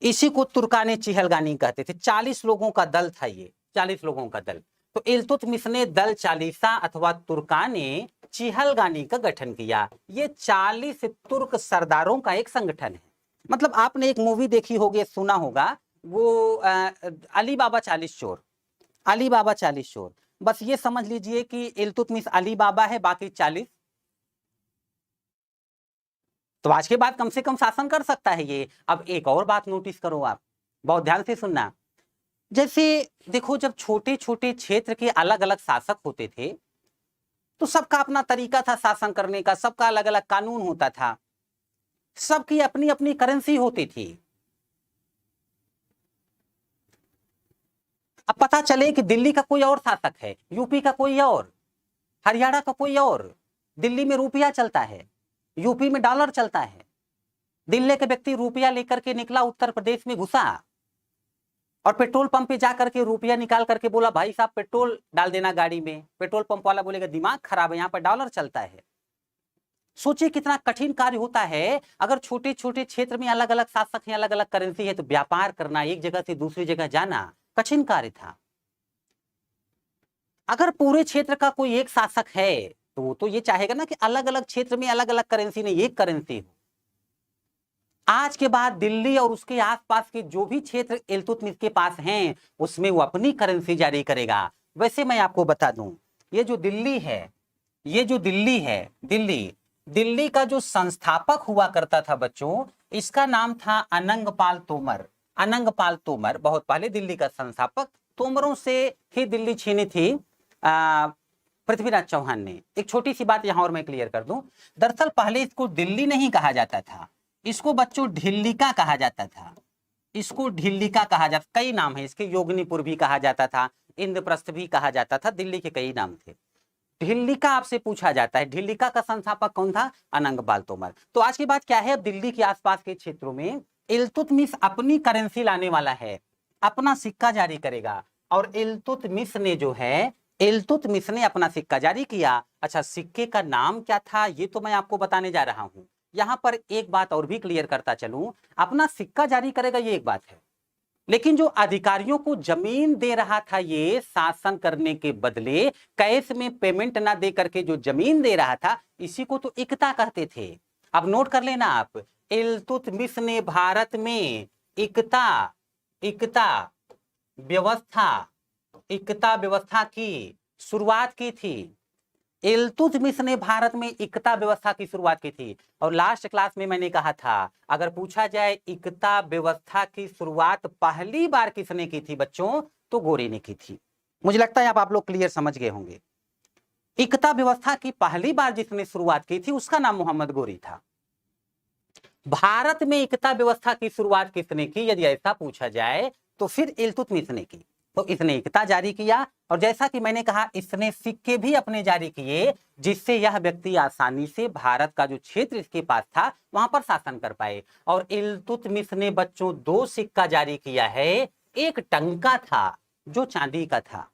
[SPEAKER 1] इसी को तुर्काने चिहलगानी कहते थे। 40 लोगों का दल था ये, 40 लोगों का दल। तो इल्तुतमिश ने दल चालीसा अथवा तुर्काने चिहलगानी का गठन किया। ये 40 तुर्क सरदारों का एक संगठन है। मतलब आपने एक मूवी देखी होगी, सुना होगा, वो अली बाबा 40 चोर, अली बाबा 40 चोर। बस ये समझ लीजिए कि इल्तुतमिश अली बाबा है, बाकी 40। तो आज के बाद कम से कम शासन कर सकता है ये। अब एक और बात नोटिस करो, आप बहुत ध्यान से सुनना। जैसे देखो, जब छोटे छोटे क्षेत्र के अलग अलग शासक होते थे तो सबका अपना तरीका था शासन करने का, सबका अलग अलग कानून होता था, सबकी अपनी अपनी करेंसी होती थी। अब पता चले कि दिल्ली का कोई और शासक है, यूपी का कोई और, हरियाणा का कोई और। दिल्ली में रुपया चलता है, यूपी में डॉलर चलता है। दिल्ली के व्यक्ति रुपया लेकर के निकला, उत्तर प्रदेश में घुसा और पेट्रोल पंप पे जाकर के रुपया निकाल करके बोला, भाई साहब पेट्रोल डाल देना गाड़ी में। पेट्रोल पंप वाला बोलेगा, दिमाग खराब है, यहाँ पर डॉलर चलता है। सोचिए कितना कठिन कार्य होता है। अगर छोटे छोटे क्षेत्र में अलग अलग शासक हैं, अलग अलग करेंसी है, तो व्यापार करना, एक जगह से दूसरी जगह जाना कठिन कार्य था। अगर पूरे क्षेत्र का कोई एक शासक है तो वो तो ये चाहेगा ना कि अलग अलग क्षेत्र में अलग अलग करेंसी नहीं, एक करेंसी हो। आज के बाद दिल्ली और उसके आसपास के जो भी क्षेत्र इल्तुतमिश के पास हैं, उसमें वो अपनी करेंसी जारी करेगा। वैसे मैं आपको बता दूं, ये जो दिल्ली है, ये जो दिल्ली है, दिल्ली का जो संस्थापक हुआ करता था बच्चों, इसका नाम था अनंगपाल तोमर। अनंगपाल तोमर बहुत पहले दिल्ली का संस्थापक। तोमरों से ही दिल्ली छीनी थी पृथ्वीराज चौहान ने। एक छोटी सी बात यहां और मैं क्लियर कर दूं, दरअसल पहले इसको दिल्ली नहीं कहा जाता था, इसको बच्चों ढिल्लिका कहा जाता था। इसको ढिल्लिका कहा जाता, कई नाम है इसके, योगनीपुर भी कहा जाता था, इंद्रप्रस्थ भी कहा जाता था, दिल्ली के कई नाम थे। ढिल्लिका आपसे पूछा जाता है, ढिल्लिका का संस्थापक कौन था? अनंगपाल तोमर। तो आज की बात क्या है, अब दिल्ली के आसपास के क्षेत्रों में इल्तुतमिश अपनी करेंसी लाने वाला है, अपना सिक्का जारी करेगा। और इल्तुतमिश ने जो है, इल्तुतमिश ने अपना सिक्का जारी किया। अच्छा, सिक्के का नाम क्या था ये तो मैं आपको बताने जा रहा हूं। यहां पर एक बात और भी क्लियर करता चलूं, अपना सिक्का जारी करेगा ये एक बात है, लेकिन जो अधिकारियों को जमीन दे रहा था ये शासन करने के बदले, कैश में पेमेंट ना दे करके जो जमीन दे रहा था, इसी को तो इक्ता कहते थे। अब नोट कर लेना आप, इल्तुतमिश ने भारत में इक्ता व्यवस्था की शुरुआत की थी। इल्तुतमिश ने भारत में इक्ता व्यवस्था की शुरुआत की थी। और लास्ट क्लास में मैंने कहा था, अगर पूछा जाए इक्ता व्यवस्था की शुरुआत पहली बार किसने की थी बच्चों, तो गोरे ने की थी। मुझे लगता है आप लोग क्लियर समझ गए होंगे। इक्ता व्यवस्था की पहली बार जिसने शुरुआत की थी उसका नाम मोहम्मद गोरी था। भारत में इक्ता व्यवस्था की शुरुआत किसने की यदि ऐसा पूछा जाए तो फिर इल्तुतमिश ने की। तो इसने इक्ता जारी किया, और जैसा कि मैंने कहा इसने सिक्के भी अपने जारी किए, जिससे यह व्यक्ति आसानी से भारत का जो क्षेत्र इसके पास था वहां पर शासन कर पाए। और इल्तुतमिश ने बच्चों 2 सिक्का जारी किया है। एक टंका था जो चांदी का था,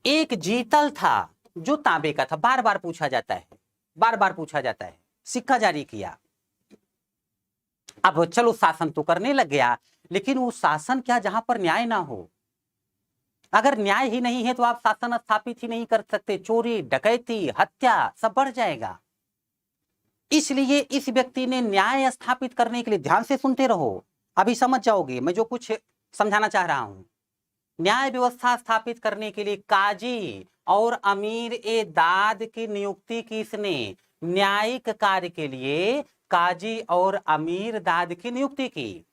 [SPEAKER 1] एक जीतल था जो तांबे का था। बार बार पूछा जाता है, बार बार पूछा जाता है। सिक्का जारी किया। अब चलो शासन तो करने लग गया, लेकिन वो शासन क्या जहां पर न्याय ना हो। अगर न्याय ही नहीं है तो आप शासन स्थापित ही नहीं कर सकते। चोरी, डकैती, हत्या सब बढ़ जाएगा। इसलिए इस व्यक्ति ने न्याय स्थापित करने के लिए, ध्यान से सुनते रहो, अभी समझ जाओगे मैं जो कुछ समझाना चाह रहा हूं। न्याय व्यवस्था स्थापित करने के लिए काजी और अमीर ए दाद की नियुक्ति की इसने। न्यायिक कार्य के लिए काजी और अमीर दाद की नियुक्ति की।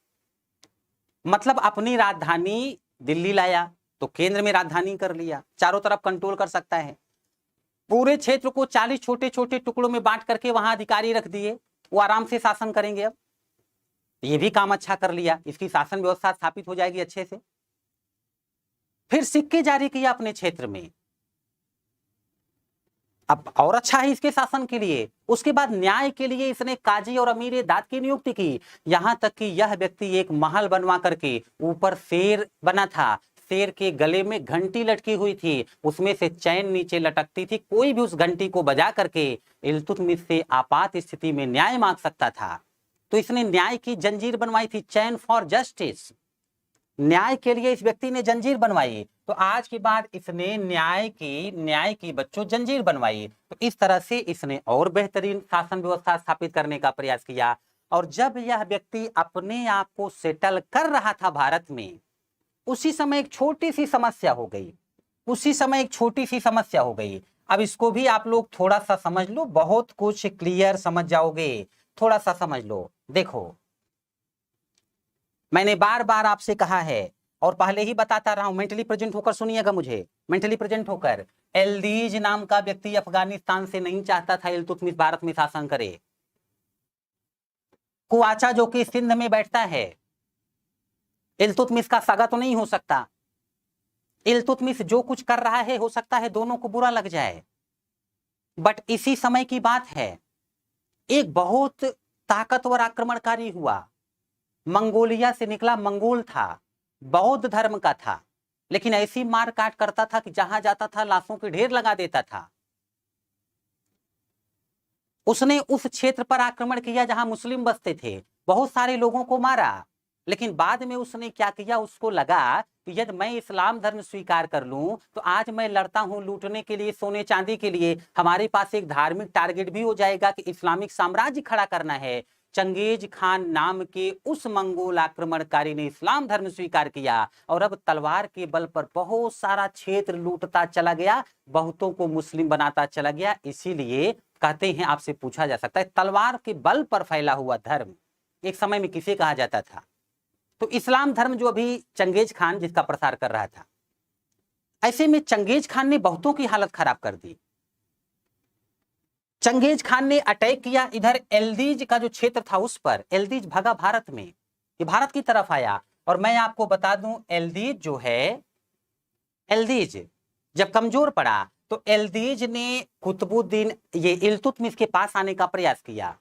[SPEAKER 1] मतलब अपनी राजधानी दिल्ली लाया तो केंद्र में राजधानी कर लिया, चारों तरफ कंट्रोल कर सकता है। पूरे क्षेत्र को 40 छोटे छोटे टुकड़ों में बांट करके वहां अधिकारी रख दिए, वो आराम से शासन करेंगे। अब ये भी काम अच्छा कर लिया, इसकी शासन व्यवस्था स्थापित हो जाएगी अच्छे से। फिर सिक्के जारी किया अपने क्षेत्र में।
[SPEAKER 2] अब और अच्छा है इसके शासन के लिए। उसके बाद न्याय के लिए इसने काजी और अमीर दाद की नियुक्ति की। यहां तक कि यह व्यक्ति एक महल बनवा करके, ऊपर शेर बना था, शेर के गले में घंटी लटकी हुई थी, उसमें से चैन नीचे लटकती थी, कोई भी उस घंटी को बजा करके इल्तुतमिश से आपात स्थिति में न्याय मांग सकता था। तो इसने न्याय की जंजीर बनवाई थी, चैन फॉर जस्टिस, न्याय के लिए इस व्यक्ति ने जंजीर बनवाई। तो आज के बाद इसने न्याय की बच्चों जंजीर बनवाई। तो इस तरह से इसने और बेहतरीन शासन व्यवस्था स्थापित करने का प्रयास किया। और जब यह व्यक्ति अपने आप को सेटल कर रहा था भारत में, उसी समय एक छोटी सी समस्या हो गई। अब इसको भी आप लोग थोड़ा सा समझ लो, बहुत कुछ क्लियर समझ जाओगे। थोड़ा सा समझ लो। देखो, मैंने बार बार आपसे कहा है और पहले ही बताता रहा हूं, मेंटली प्रेजेंट होकर सुनिएगा मुझे, मेंटली प्रेजेंट होकर। एल्दीज नाम का व्यक्ति अफगानिस्तान से नहीं चाहता था इल्तुतमिश भारत में शासन करे। कुआचा जो कि सिंध में बैठता है, इल्तुतमिश का सगा तो नहीं हो सकता। इल्तुतमिश जो कुछ कर रहा है, हो सकता है दोनों को बुरा लग जाए। बट इसी समय की बात है, एक बहुत ताकतवर आक्रमणकारी हुआ, मंगोलिया से निकला, मंगोल था, बौद्ध धर्म का था, लेकिन ऐसी मार काट करता था कि जहां जाता था लाशों के ढेर लगा देता था। उसने उस क्षेत्र पर आक्रमण किया जहां मुस्लिम बसते थे, बहुत सारे लोगों को मारा। लेकिन बाद में उसने क्या किया, उसको लगा कि यदि मैं इस्लाम धर्म स्वीकार कर लूं तो आज मैं लड़ता हूं लूटने के लिए, सोने चांदी के लिए, हमारे पास एक धार्मिक टारगेट भी हो जाएगा कि इस्लामिक साम्राज्य खड़ा करना है। चंगेज खान नाम के उस मंगोल आक्रमणकारी ने इस्लाम धर्म स्वीकार किया और अब तलवार के बल पर बहुत सारा क्षेत्र लूटता चला गया, बहुतों को मुस्लिम बनाता चला गया। इसीलिए कहते हैं, आपसे पूछा जा सकता है, तलवार के बल पर फैला हुआ धर्म एक समय में किसे कहा जाता था? तो इस्लाम धर्म जो अभी चंगेज खान जिसका प्रसार कर रहा था। ऐसे में चंगेज खान ने बहुतों की हालत खराब कर दी। चंगेज खान ने अटैक किया इधर एल्दीज का जो क्षेत्र था उस पर। एल्दीज भगा भारत में, ये भारत की तरफ आया। और मैं आपको बता दूं, एल्दीज जो है, एल्दीज जब कमजोर पड़ा तो एल्दीज ने कुतुबुद्दीन, ये इल्तुतमिश के पास आने का प्रयास किया।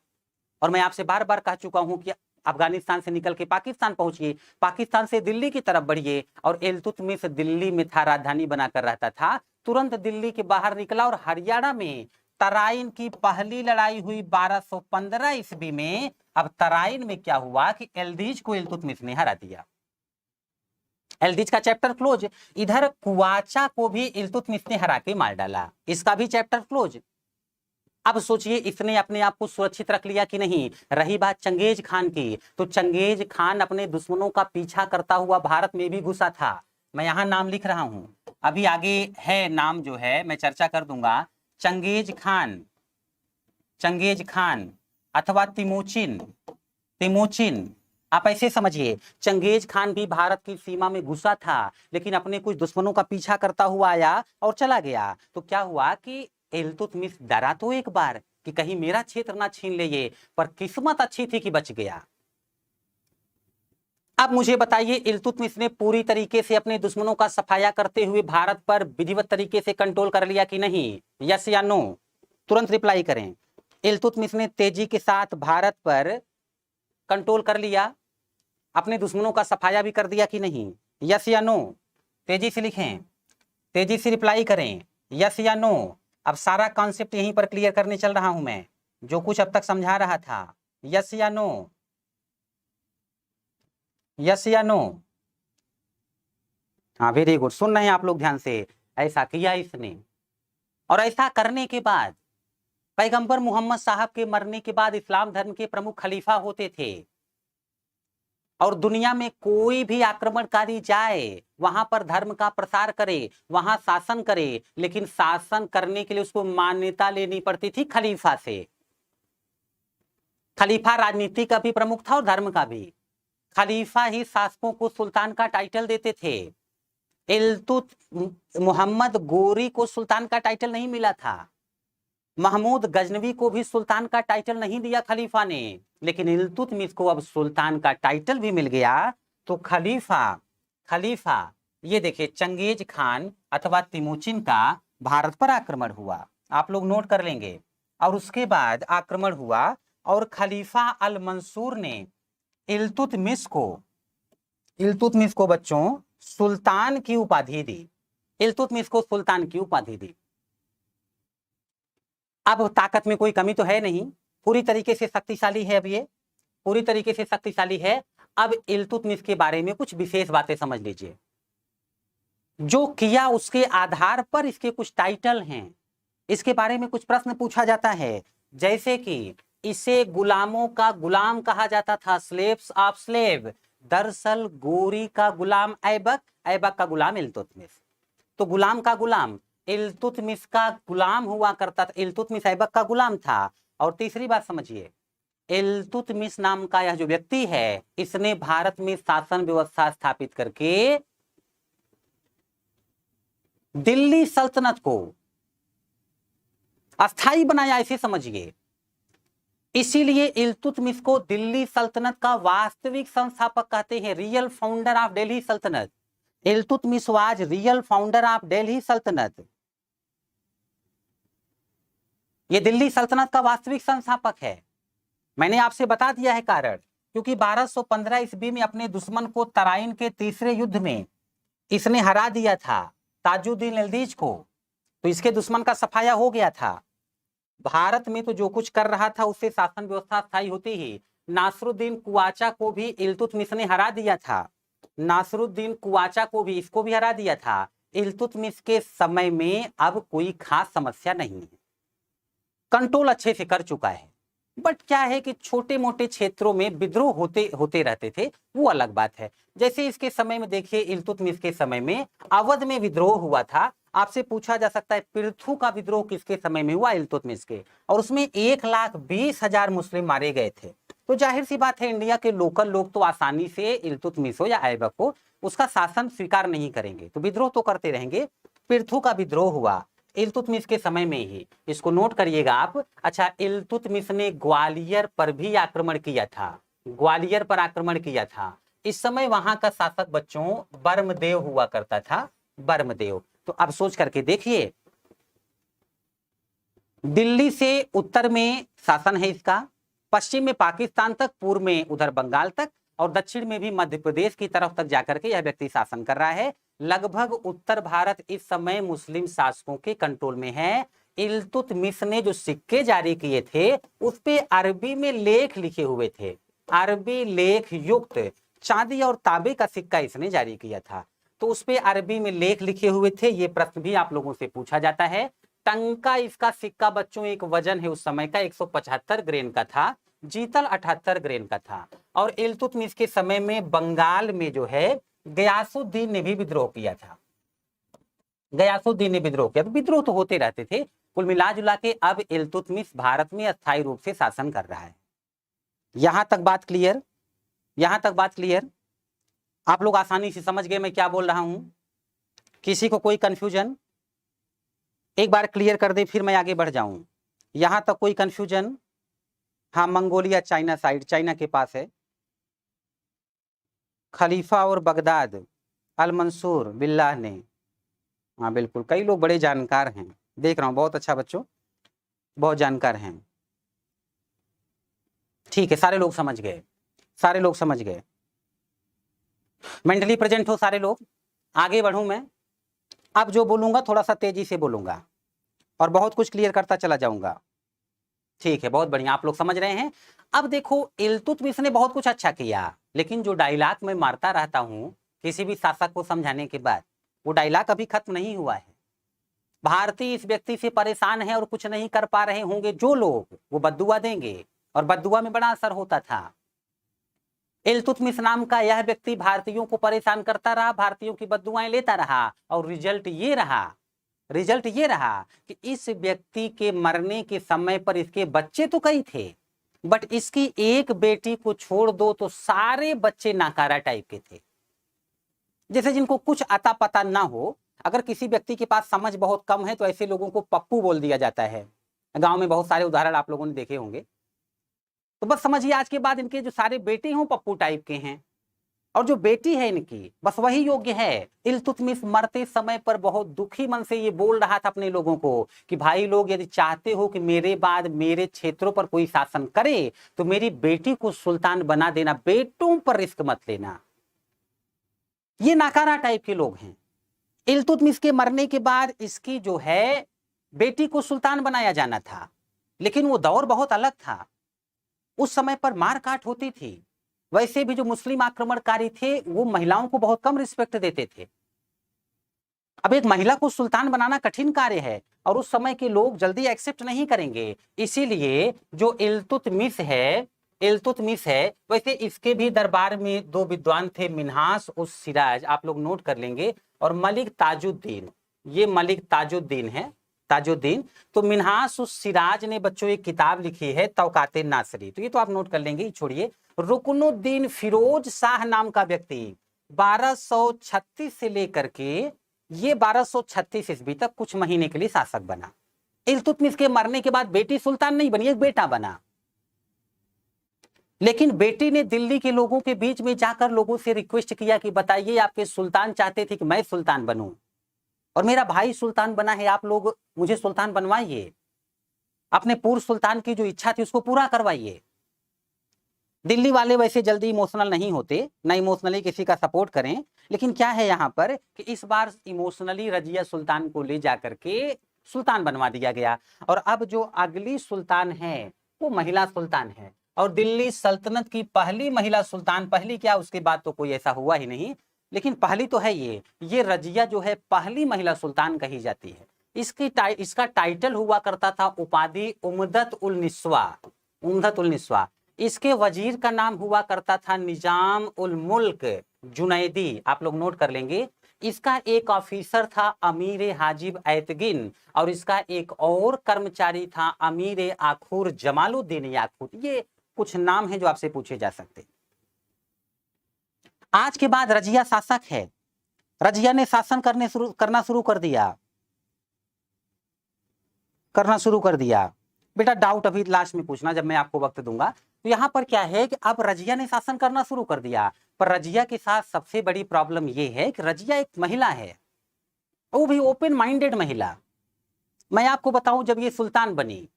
[SPEAKER 2] और मैं आपसे बार बार कह चुका हूं कि अफगानिस्तान से निकल के पाकिस्तान पहुंचिए, पाकिस्तान से दिल्ली की तरफ बढ़िए। और इल्तुतमिश दिल्ली में था, राजधानी बनाकर रहता था। तुरंत दिल्ली के बाहर निकला और हरियाणा में तराइन की पहली लड़ाई हुई 1215 ईस्वी में। अब तराइन में क्या हुआ कि एल्दीज को इल्तुतमिश ने हरा दिया। एल्दीज का चैप्टर क्लोज। इधर कुआचा को भी इल्तुतमिश ने हरा के मार डाला, इसका भी चैप्टर क्लोज। अब सोचिए, इसने अपने आप को सुरक्षित रख लिया कि नहीं? रही बात चंगेज खान की, तो चंगेज खान अपने दुश्मनों का पीछा करता हुआ भारत में भी घुसा था। मैं यहां नाम लिख रहा हूं, अभी आगे है नाम जो है मैं चर्चा कर दूंगा। चंगेज खान अथवा तिमोचिन, आप ऐसे समझिए, चंगेज खान भी भारत की सीमा में घुसा था, लेकिन अपने कुछ दुश्मनों का पीछा करता हुआ आया और चला गया। तो क्या हुआ कि इल्तुतमिश डरा तो एक बार कि कहीं मेरा क्षेत्र ना छीन ले ये, पर किस्मत अच्छी थी कि बच गया। अब मुझे बताइए, इल्तुतमिश ने पूरी तरीके से अपने दुश्मनों का सफाया करते हुए भारत पर विधिवत तरीके से कंट्रोल कर लिया कि नहीं? यस या नो? तुरंत रिप्लाई करें। इल्तुतमिश ने तेजी के साथ भारत पर कंट्रोल कर लिया, अपने दुश्मनों का सफाया भी कर दिया कि नहीं? यस या नो? तेजी से लिखें, तेजी से रिप्लाई करें, यस या नो। अब सारा कॉन्सेप्ट यहीं पर क्लियर करने चल रहा हूं मैं, जो कुछ अब तक समझा रहा था। यस या नो? यस या नो? हाँ, वेरी गुड, सुन रहे हैं आप लोग ध्यान से। ऐसा किया इसने, और ऐसा करने के बाद पैगंबर मोहम्मद साहब के मरने के बाद इस्लाम धर्म के प्रमुख खलीफा होते थे। और दुनिया में कोई भी आक्रमणकारी जाए, वहां पर धर्म का प्रसार करे, वहां शासन करे, लेकिन शासन करने के लिए उसको मान्यता लेनी पड़ती थी खलीफा से। खलीफा राजनीति का भी प्रमुख था और धर्म का भी। खलीफा ही शासकों को सुल्तान का टाइटल देते थे। मोहम्मद गोरी को सुल्तान का टाइटल नहीं मिला था, महमूद गजनवी को भी सुल्तान का टाइटल नहीं दिया खलीफा ने, लेकिन इल्तुतमिश को अब सुल्तान का टाइटल भी मिल गया। तो खलीफा ये देखिए, चंगेज खान अथवा तिमोचिन का भारत पर आक्रमण हुआ। आप लोग नोट कर लेंगे। और उसके बाद आक्रमण हुआ और खलीफा अल मंसूर ने इल्तुतमिश को बच्चों सुल्तान की उपाधि दी। इल्तुतमिश को सुल्तान की उपाधि दी। अब ताकत में कोई कमी तो है नहीं, पूरी तरीके से शक्तिशाली है। अब ये पूरी तरीके से शक्तिशाली है। अब इल्तुतमिश के बारे में कुछ विशेष बातें समझ लीजिए। जो किया उसके आधार पर इसके कुछ टाइटल हैं, इसके बारे में कुछ प्रश्न पूछा जाता है। जैसे कि इसे गुलामों का गुलाम कहा जाता था, स्लेव्स ऑफ स्लेव। दरअसल गोरी का गुलाम ऐबक, ऐबक का गुलाम इल्तुतमिश। तो गुलाम का गुलाम इल्तुतमिश का गुलाम हुआ करता था, इल्तुतमिश ऐबक का गुलाम था। और तीसरी बात समझिए, इल्तुतमिश नाम का यह जो व्यक्ति है, इसने भारत में शासन व्यवस्था स्थापित करके दिल्ली सल्तनत को अस्थाई बनाया, इसे समझिए। इसीलिए इल्तुतमिश को दिल्ली सल्तनत का वास्तविक संस्थापक कहते हैं, रियल फाउंडर ऑफ दिल्ली सल्तनत। Iltutmish was real founder of Delhi सल्तनत। ये दिल्ली सल्तनत का वास्तविक संस्थापक है। मैंने आपसे बता दिया है कारण, क्योंकि 1215 ईस्वी में अपने दुश्मन को तराइन के तीसरे युद्ध में इसने हरा दिया था, ताजुद्दीन एल्दीज को। तो इसके दुश्मन का सफाया हो गया था। भारत में तो जो कुछ कर रहा था उससे शासन व्यवस्था स्थायी होती ही। नासरुद्दीन कुआचा को भी इल्तुतमिश ने हरा दिया था। नासरुद्दीन कुआचा को भी, इसको भी हरा दिया था। इल्तुतमिश के समय में अब कोई खास समस्या नहीं है, कंट्रोल अच्छे से कर चुका है। बट क्या है कि छोटे मोटे क्षेत्रों में विद्रोह होते रहते थे, वो अलग बात है। जैसे इसके समय में देखिए, इल्तुतमिश के समय में अवध में विद्रोह हुआ था। आपसे पूछा जा सकता है पृथु का विद्रोह किसके समय में हुआ? इल्तुतमिश के। और उसमें 1,20,000 मुस्लिम मारे गए थे। तो जाहिर सी बात है, इंडिया के लोकल लोग तो आसानी से इल्तुतमिश हो या ऐबक हो, उसका शासन स्वीकार नहीं करेंगे, तो विद्रोह तो करते रहेंगे। पृथु का विद्रोह हुआ इल्तुतमिश के समय में ही, इसको नोट करिएगा आप। अच्छा, इल्तुतमिश ने ग्वालियर पर भी आक्रमण किया था, ग्वालियर पर आक्रमण किया था। इस समय वहां का शासक बच्चों बर्मदेव हुआ करता था, बर्मदेव। तो अब सोच करके देखिए, दिल्ली से उत्तर में शासन है इसका, पश्चिम में पाकिस्तान तक, पूर्व में उधर बंगाल तक, और दक्षिण में भी मध्य प्रदेश की तरफ तक जाकर के यह व्यक्ति शासन कर रहा है। लगभग उत्तर भारत इस समय मुस्लिम शासकों के कंट्रोल में है। इल्तुतमिश ने जो सिक्के जारी किए थे उस पे अरबी में लेख लिखे हुए थे, अरबी लेख युक्त चांदी और तांबे का सिक्का इसने जारी किया था। तो उस पे अरबी में लेख लिखे हुए थे। ये प्रश्न भी आप लोगों से पूछा जाता है। टंका इसका सिक्का बच्चों, एक वजन है उस समय का 175 ग्रेन का था, जीतल 78 ग्रेन का था। और इल्तुतमिश के समय में बंगाल में जो है गयासुद्दीन ने भी विद्रोह किया था, गयासुद्दीन ने विद्रोह किया। तो विद्रोह तो होते रहते थे। कुल मिला जुला के अब इल्तुतमिश भारत में अस्थायी रूप से शासन कर रहा है। यहां तक बात क्लियर? यहां तक बात क्लियर? आप लोग आसानी से समझ गए मैं क्या बोल रहा हूं? किसी को कोई कंफ्यूजन? एक बार क्लियर कर दे फिर मैं आगे बढ़ जाऊं। यहां तक कोई कंफ्यूजन? हाँ, मंगोलिया चाइना साइड, चाइना के पास है। खलीफा और बगदाद, अल मंसूर बिल्लाह ने। हाँ बिल्कुल, कई लोग बड़े जानकार हैं, देख रहा हूँ। बहुत अच्छा बच्चों, बहुत जानकार हैं। ठीक है, सारे लोग समझ गए, सारे लोग समझ गए। मेंटली प्रेजेंट हो सारे लोग? आगे बढ़ूं मैं। अब जो बोलूंगा थोड़ा सा तेजी से बोलूंगा और बहुत कुछ क्लियर करता चला जाऊंगा। ठीक है, बहुत बढ़िया, आप लोग समझ रहे हैं। अब देखो, इल्तुतमिश ने बहुत कुछ अच्छा किया, लेकिन जो डायलॉग मैं मारता रहता हूं किसी भी शासक को समझाने के बाद, वो डायलॉग अभी खत्म नहीं हुआ है। भारतीय इस व्यक्ति से परेशान है और कुछ नहीं कर पा रहे होंगे जो लोग, वो बद्दुआ देंगे, और बद्दुआ में बड़ा असर होता था। इल्तुतमिश नाम का यह व्यक्ति भारतीयों को परेशान करता रहा, भारतीयों की बद्दुआएं लेता रहा, और रिजल्ट ये रहा कि इस व्यक्ति के मरने के समय पर इसके बच्चे तो कई थे, बट इसकी एक बेटी को छोड़ दो तो सारे बच्चे नाकारा टाइप के थे। जैसे जिनको कुछ अता पता ना हो, अगर किसी व्यक्ति के पास समझ बहुत कम है तो ऐसे लोगों को पप्पू बोल दिया जाता है। गांव में बहुत सारे उदाहरण आप लोगों ने देखे होंगे। तो बस समझिए, आज के बाद इनके जो सारे बेटे हों पप्पू टाइप के हैं। और जो बेटी है इनकी बस वही योग्य है। इल्तुतमिश मरते समय पर बहुत दुखी मन से ये बोल रहा था अपने लोगों को कि भाई लोग, यदि चाहते हो कि मेरे बाद मेरे क्षेत्रों पर कोई शासन करे तो मेरी बेटी को सुल्तान बना देना, बेटों पर रिस्क मत लेना। ये नाकारा टाइप के लोग हैं। इल्तुतमिश के मरने के बाद इसकी जो है बेटी को सुल्तान बनाया जाना था, लेकिन वो दौर बहुत अलग था। उस समय पर मार काट होती थी। वैसे भी जो मुस्लिम आक्रमणकारी थे वो महिलाओं को बहुत कम रिस्पेक्ट देते थे। अब एक महिला को सुल्तान बनाना कठिन कार्य है और उस समय के लोग जल्दी एक्सेप्ट नहीं करेंगे। इसीलिए जो इल्तुतमिश है, वैसे इसके भी दरबार में दो विद्वान थे, मिन्हास उस सिराज, आप लोग नोट कर लेंगे, और मलिक ताजुद्दीन। ये मलिक ताजुद्दीन है, ताजुद्दीन। तो मिन्हास उस सिराज ने बच्चों एक किताब लिखी है तौकाते नासरी, तो ये तो आप नोट कर लेंगे। छोड़िए, रुकनुद्दीन फिरोज शाह नाम का व्यक्ति 1236 से लेकर के ये 1236 ईस्वी तक कुछ महीने के लिए शासक बना। इल्तुतमिश के मरने के बाद बेटी सुल्तान नहीं बनी, एक बेटा बना। लेकिन बेटी ने दिल्ली के लोगों के बीच में जाकर लोगों से रिक्वेस्ट किया कि बताइए, आपके सुल्तान चाहते थे कि मैं सुल्तान बनूं और मेरा भाई सुल्तान बना है, आप लोग मुझे सुल्तान बनवाइए, अपने पूर्व सुल्तान की जो इच्छा थी उसको पूरा करवाइए। दिल्ली वाले वैसे जल्दी इमोशनल नहीं होते, ना इमोशनली किसी का सपोर्ट करें, लेकिन क्या है यहाँ पर कि इस बार इमोशनली रजिया सुल्तान को ले जाकर के सुल्तान बनवा दिया गया। और अब जो अगली सुल्तान है वो महिला सुल्तान है, और दिल्ली सल्तनत की पहली महिला सुल्तान, पहली क्या उसके बाद तो कोई ऐसा हुआ ही नहीं, लेकिन पहली तो है ये रजिया जो है पहली महिला सुल्तान कही जाती है। इसका टाइटल हुआ करता था उपाधि उम्दत उल निस्वा। इसके वजीर का नाम हुआ करता था निजाम उल मुल्क जुनैदी, आप लोग नोट कर लेंगे। इसका एक ऑफिसर था अमीर हाजिब ऐतगिन, और इसका एक और कर्मचारी था अमीर आखुर जमालुद्दीन याकूत। ये कुछ नाम है जो आपसे पूछे जा सकते। आज के बाद रजिया शासक है, रजिया ने शासन करना शुरू कर दिया। बेटा डाउट अभी लास्ट में पूछना जब मैं आपको वक्त दूंगा। तो यहाँ पर क्या है कि अब रजिया ने शासन करना शुरू कर दिया, पर रजिया के साथ सबसे बड़ी प्रॉब्लम यह है कि रजिया एक महिला है, वो भी ओपन माइंडेड महिला। मैं आपको बताऊं, जब ये सुल्तान बनी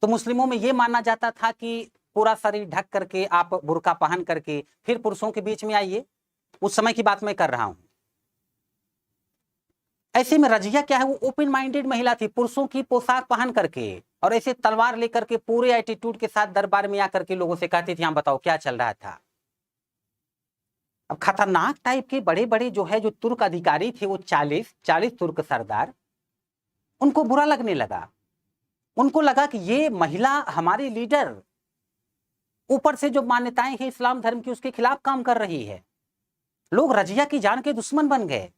[SPEAKER 2] तो मुस्लिमों में ये माना जाता था कि पूरा शरीर ढक करके, आप बुर्का पहन करके फिर पुरुषों के बीच में आइए। उस समय की बात मैं कर रहा हूं। ऐसे में रजिया क्या है, वो ओपन माइंडेड महिला थी, पुरुषों की पोशाक पहन करके और ऐसे तलवार लेकर के पूरे एटीट्यूड के साथ दरबार में आकर के लोगों से कहती थी, हाँ बताओ क्या चल रहा था। अब खतरनाक टाइप के बड़े बड़े जो है जो तुर्क अधिकारी थे, वो 40 तुर्क सरदार, उनको बुरा लगने लगा। उनको लगा कि ये महिला हमारी लीडर, ऊपर से जो मान्यताएं हैं इस्लाम धर्म की उसके खिलाफ काम कर रही है। लोग रजिया की जान के दुश्मन बन गए।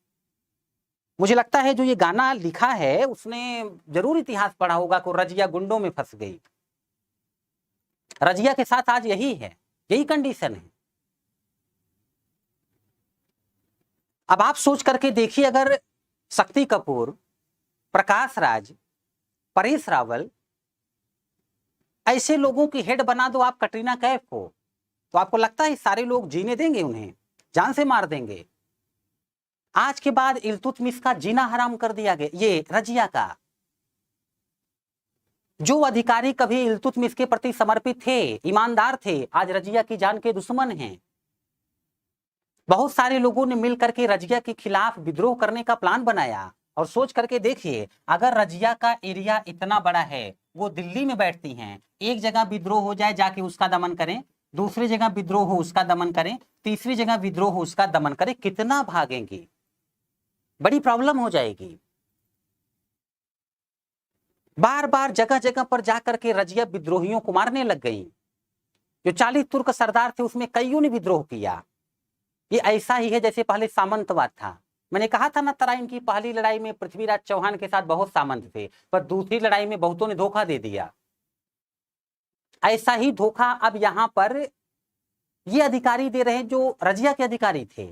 [SPEAKER 2] मुझे लगता है जो ये गाना लिखा है उसने जरूर इतिहास पढ़ा होगा कि रजिया गुंडों में फंस गई। रजिया के साथ आज यही है, यही कंडीशन है। अब आप सोच करके देखिए, अगर शक्ति कपूर, प्रकाश राज, परेश रावल ऐसे लोगों की हेड बना दो आप कटरीना कैफ को, तो आपको लगता है सारे लोग जीने देंगे? उन्हें जान से मार देंगे। आज के बाद इल्तुतमिश का जीना हराम कर दिया गया। ये रजिया का जो अधिकारी कभी इल्तुतमिश के प्रति समर्पित थे, ईमानदार थे, आज रजिया की जान के दुश्मन हैं। बहुत सारे लोगों ने मिलकर के रजिया के खिलाफ विद्रोह करने का प्लान बनाया। और सोच करके देखिए, अगर रजिया का एरिया इतना बड़ा है, वो दिल्ली में बैठती हैं, एक जगह विद्रोह हो जाए जाके उसका दमन करें, दूसरी जगह विद्रोह हो उसका दमन करें, तीसरी जगह विद्रोह हो उसका दमन करें, कितना भागेंगी? बड़ी प्रॉब्लम हो जाएगी। बार बार जगह जगह पर जाकर के रजिया विद्रोहियों को मारने लग गई। जो 40 तुर्क सरदार थे उसमें कईयों ने विद्रोह किया। ये ऐसा ही है जैसे पहले सामंतवाद था। मैंने कहा था ना, तराइन की पहली लड़ाई में पृथ्वीराज चौहान के साथ बहुत सामंत थे, पर दूसरी लड़ाई में बहुतों ने धोखा दे दिया। ऐसा ही धोखा अब यहां पर ये अधिकारी दे रहे हैं जो रजिया के अधिकारी थे।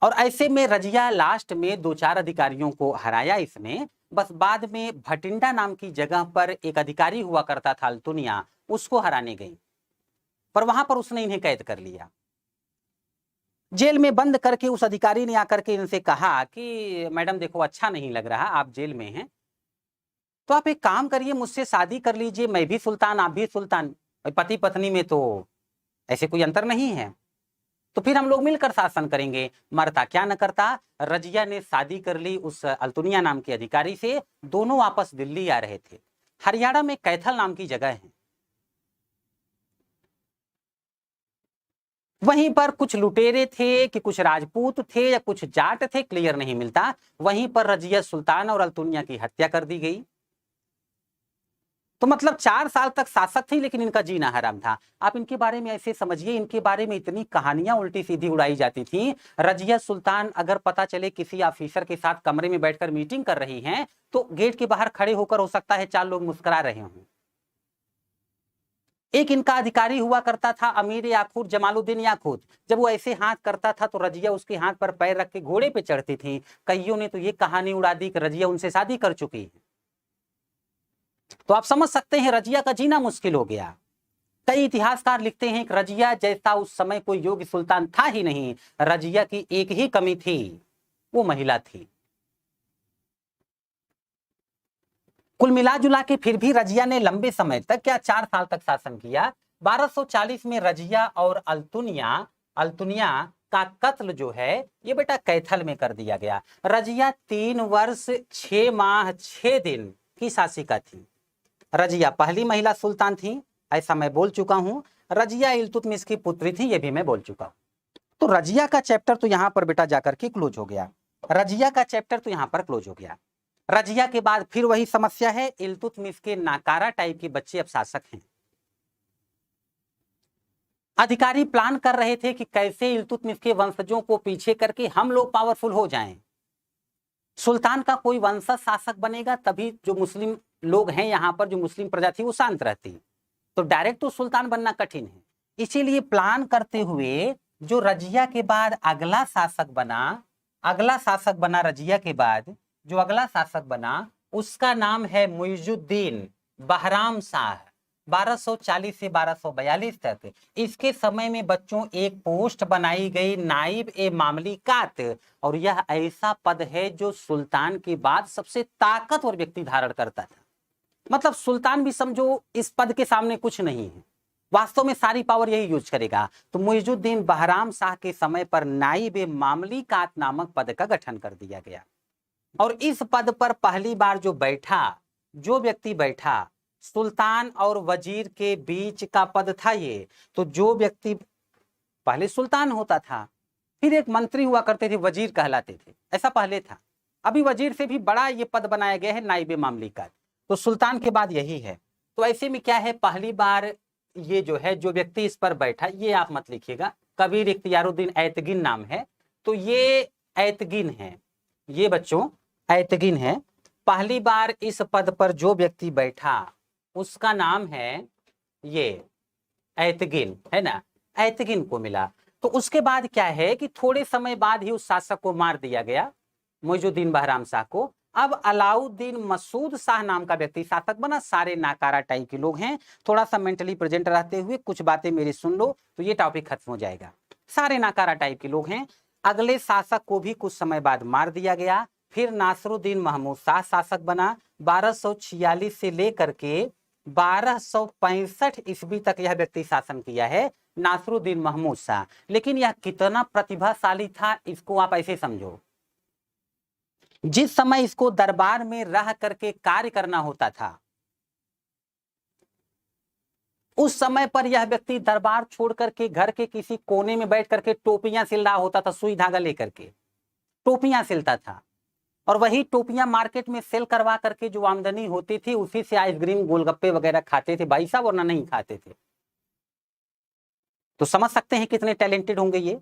[SPEAKER 2] और ऐसे में रजिया लास्ट में 2-4 अधिकारियों को हराया इसने। बस बाद में भटिंडा नाम की जगह पर एक अधिकारी हुआ करता था अल्तुनिया, उसको हराने गई, पर वहां पर उसने इन्हें कैद कर लिया। जेल में बंद करके उस अधिकारी ने आकर के इनसे कहा कि मैडम देखो अच्छा नहीं लग रहा, आप जेल में हैं, तो आप एक काम करिए, मुझसे शादी कर लीजिए, मैं भी सुल्तान आप भी सुल्तान, पति पत्नी में तो ऐसे कोई अंतर नहीं है, तो फिर हम लोग मिलकर शासन करेंगे। मरता क्या न करता, रजिया ने शादी कर ली उस अल्तुनिया नाम के अधिकारी से। दोनों वापस दिल्ली आ रहे थे। हरियाणा में कैथल नाम की जगह है, वहीं पर कुछ लुटेरे थे कि कुछ राजपूत थे या कुछ जाट थे, क्लियर नहीं मिलता। वहीं पर रजिया सुल्तान और अल्तुनिया की हत्या कर दी गई। तो मतलब 4 साल तक शासक थी, लेकिन इनका जीना हराम था। आप इनके बारे में ऐसे समझिए, इनके बारे में इतनी कहानियां उल्टी सीधी उड़ाई जाती थी। रजिया सुल्तान अगर पता चले किसी ऑफिसर के साथ कमरे में बैठकर मीटिंग कर रही हैं, तो गेट के बाहर खड़े होकर हो सकता है 4 लोग मुस्कुरा रहे हों। एक इनका अधिकारी हुआ करता था अमीर याकूत, जमालुद्दीन याकूत। जब वो ऐसे हाथ करता था तो रजिया उसके हाथ पर पैर रख के घोड़े पे चढ़ती थी। कईयों ने तो ये कहानी उड़ा दी कि रजिया उनसे शादी कर चुकी है। तो आप समझ सकते हैं रजिया का जीना मुश्किल हो गया। कई इतिहासकार लिखते हैं कि रजिया जैसा उस समय कोई योग्य सुल्तान था ही नहीं। रजिया की एक ही कमी थी, वो महिला थी। कुल मिला जुला के फिर भी रजिया ने लंबे समय तक, क्या 4 साल तक शासन किया। 1240 में रजिया और अल्तुनिया का कत्ल जो है ये बेटा कैथल में कर दिया गया। रजिया 3 वर्ष 6 माह 6 दिन की शासिका थी। रजिया पहली महिला सुल्तान थी, ऐसा मैं बोल चुका हूं। रजिया इल्तुतमिश की पुत्री थी, ये भी मैं बोल चुका हूं। तो रजिया का चैप्टर तो यहां पर बेटा जाकर के क्लोज हो गया। रजिया का चैप्टर तो यहां पर क्लोज हो गया। रजिया के बाद फिर वही समस्या है, इल्तुतमिश के नाकारा टाइप के बच्चे अब शासक हैं। अधिकारी प्लान कर रहे थे कि कैसे इल्तुतमिश के वंशजों को पीछे करके हम लोग पावरफुल हो जाएं। सुल्तान का कोई वंशज शासक बनेगा तभी जो मुस्लिम लोग हैं यहाँ पर, जो मुस्लिम प्रजा थी वो शांत रहती। तो डायरेक्ट तो सुल्तान बनना कठिन है। इसीलिए प्लान करते हुए जो रजिया के बाद अगला शासक बना रजिया के बाद जो अगला शासक बना उसका नाम है मुइजुद्दीन बहराम शाह। 1240 से 1242 तक इसके समय में बच्चों एक पोस्ट बनाई गई नाइब ए मामलिकात, और यह ऐसा पद है जो सुल्तान के बाद सबसे ताकतवर व्यक्ति धारण करता था। मतलब सुल्तान भी समझो इस पद के सामने कुछ नहीं है, वास्तव में सारी पावर यही यूज करेगा। तो मुइजुद्दीन बहराम शाह के समय पर नाइब ए मामलिकात नामक पद का गठन कर दिया गया। और इस पद पर पहली बार जो व्यक्ति बैठा, सुल्तान और वजीर के बीच का पद था ये। तो जो व्यक्ति पहले सुल्तान होता था, फिर एक मंत्री हुआ करते थे, वजीर कहलाते थे, ऐसा पहले था। अभी वजीर से भी बड़ा ये पद बनाया गया है नाइब मामलिकात। तो सुल्तान के बाद यही है। तो ऐसे में क्या है, पहली बार ये जो है जो व्यक्ति इस पर बैठा, ये आप मत लिखिएगा, कबीर इख्तियारुद्दीन ऐतगिन नाम है। तो ये ऐतगिन है, ये बच्चों ऐतगिन है। पहली बार इस पद पर जो व्यक्ति बैठा उसका नाम है ये ऐतगिन, है ना, ऐतगिन को मिला। तो उसके बाद क्या है कि थोड़े समय बाद ही उस शासक को मार दिया गया, मुइजुद्दीन बहराम शाह को। अब अलाउद्दीन मसूद शाह नाम का व्यक्ति शासक बना। सारे नाकारा टाइप के लोग हैं, थोड़ा सा मेंटली प्रेजेंट रहते हुए कुछ बातें मेरी सुन लो तो ये टॉपिक खत्म हो जाएगा। सारे नाकारा टाइप के लोग हैं। अगले शासक को भी कुछ समय बाद मार दिया गया। फिर नासरुद्दीन महमूद शाह शासक बना। 1246 से लेकर के 1265 ईस्वी तक यह व्यक्ति शासन किया है, नासरुद्दीन महमूद शाह। लेकिन यह कितना प्रतिभाशाली था इसको आप ऐसे समझो, जिस समय इसको दरबार में रह करके कार्य करना होता था, उस समय पर यह व्यक्ति दरबार छोड़ करके घर के किसी कोने में बैठ करके टोपियां सिल रहा होता था। सुई धागा लेकर के टोपियां सिलता था, और वही टोपियां मार्केट में सेल करवा करके जो आमदनी होती थी उसी से आइसक्रीम गोलगप्पे वगैरह खाते थे भाई साहब, वरना नहीं खाते थे। तो समझ सकते हैं कितने टैलेंटेड होंगे ये।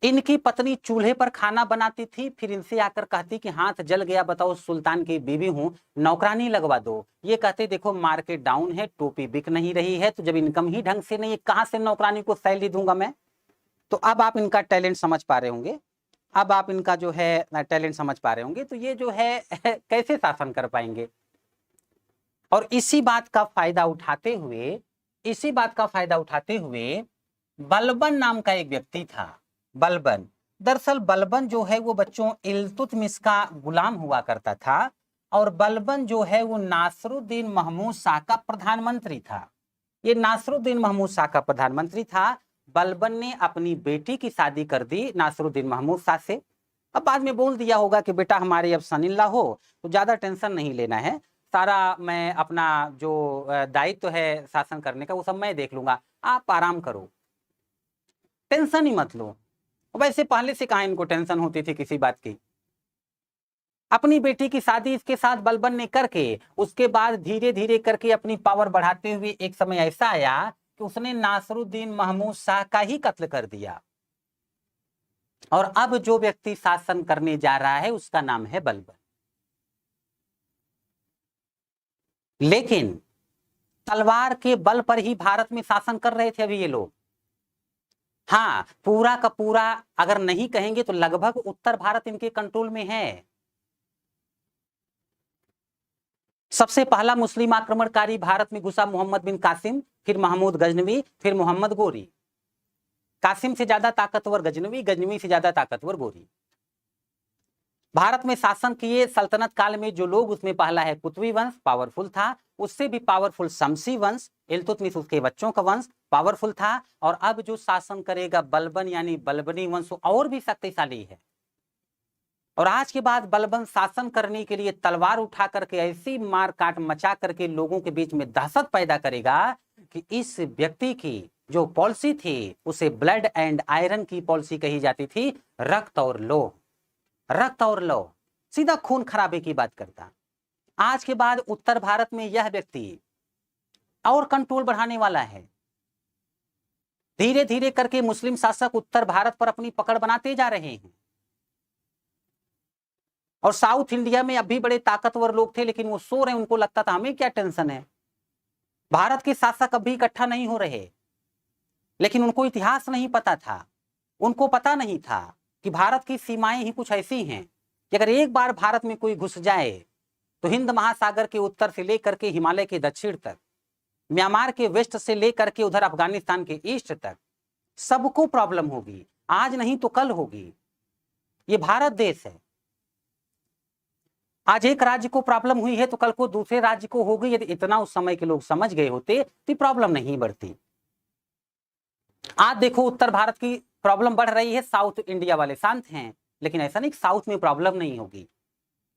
[SPEAKER 2] इनकी पत्नी चूल्हे पर खाना बनाती थी, फिर इनसे आकर कहती कि हाथ जल गया, बताओ सुल्तान की बीवी हूं, नौकरानी लगवा दो। ये कहते देखो मार्केट डाउन है, टोपी बिक नहीं रही है, तो जब इनकम ही ढंग से नहीं है कहां से नौकरानी को सैलरी दूंगा मैं। तो अब आप इनका टैलेंट समझ पा रहे होंगे, अब आप इनका जो है टैलेंट समझ पा रहे होंगे। तो ये जो है कैसे शासन कर पाएंगे। और इसी बात का फायदा उठाते हुए बलबन नाम का एक व्यक्ति था। बलबन। दरअसल बलबन जो है वो बच्चों इल्तुतमिश का गुलाम हुआ करता था और बलबन जो है वो नासरुद्दीन महमूद शाह का प्रधानमंत्री था। ये नासरुद्दीन महमूद शाह का प्रधानमंत्री था। बलबन ने अपनी बेटी की शादी कर दी नासरुद्दीन महमूद शाह से। अब बाद में बोल दिया होगा कि बेटा हमारे अब सन इन लॉ हो तो ज्यादा टेंशन नहीं लेना है, सारा मैं अपना जो दायित्व है शासन करने का वो सब मैं देख लूंगा, आप आराम करो, टेंशन ही मत लो। वैसे पहले से कहाँ इनको टेंशन होती थी किसी बात की। अपनी बेटी की शादी इसके साथ बलबन ने करके उसके बाद धीरे धीरे करके अपनी पावर बढ़ाते हुए एक समय ऐसा आया कि उसने नासरुद्दीन महमूद शाह का ही कत्ल कर दिया और अब जो व्यक्ति शासन करने जा रहा है उसका नाम है बलबन। लेकिन तलवार के बल पर ही भारत में शासन कर रहे थे अभी ये लोग। हाँ, पूरा का पूरा अगर नहीं कहेंगे तो लगभग उत्तर भारत इनके कंट्रोल में है। सबसे पहला मुस्लिम आक्रमणकारी भारत में घुसा मोहम्मद बिन कासिम, फिर महमूद गजनवी, फिर मोहम्मद गोरी। कासिम से ज्यादा ताकतवर गजनवी, गजनवी से ज्यादा ताकतवर गोरी। भारत में शासन किए सल्तनत काल में जो लोग, उसमें पहला है कुतुबी वंश, पावरफुल था। उससे भी पावरफुल शमसी वंश, इल्तुतमिश उसके बच्चों का वंश पावरफुल था। और अब जो शासन करेगा बलबन यानी बलबनी वंश और भी शक्तिशाली है। और आज के बाद बलबन शासन करने के लिए तलवार उठा करके ऐसी मार काट मचा करके लोगों के बीच में दहशत पैदा करेगा कि इस व्यक्ति की जो पॉलिसी थी उसे ब्लड एंड आयरन की पॉलिसी कही जाती थी, रक्त और लौह, रक्त और लौह, सीधा खून खराबे की बात करता। आज के बाद उत्तर भारत में यह व्यक्ति और कंट्रोल बढ़ाने वाला है। धीरे धीरे करके मुस्लिम शासक उत्तर भारत पर अपनी पकड़ बनाते जा रहे हैं। और साउथ इंडिया में अभी बड़े ताकतवर लोग थे लेकिन वो सो रहे, उनको लगता था हमें क्या टेंशन है। भारत के शासक अभी इकट्ठा नहीं हो रहे, लेकिन उनको इतिहास नहीं पता था। उनको पता नहीं था कि भारत की सीमाएं ही कुछ ऐसी हैं कि अगर एक बार भारत में कोई घुस जाए तो हिंद महासागर के उत्तर से लेकर के हिमालय के दक्षिण तक, म्यांमार के वेस्ट से लेकर के उधर अफगानिस्तान के ईस्ट तक सबको प्रॉब्लम होगी, आज नहीं तो कल होगी। ये भारत देश है। आज एक राज्य को प्रॉब्लम हुई है तो कल को दूसरे राज्य को होगी। यदि इतना उस समय के लोग समझ गए होते तो प्रॉब्लम नहीं बढ़ती। आज देखो उत्तर भारत की प्रॉब्लम बढ़ रही है, साउथ इंडिया वाले शांत हैं, लेकिन ऐसा नहीं साउथ में प्रॉब्लम नहीं होगी।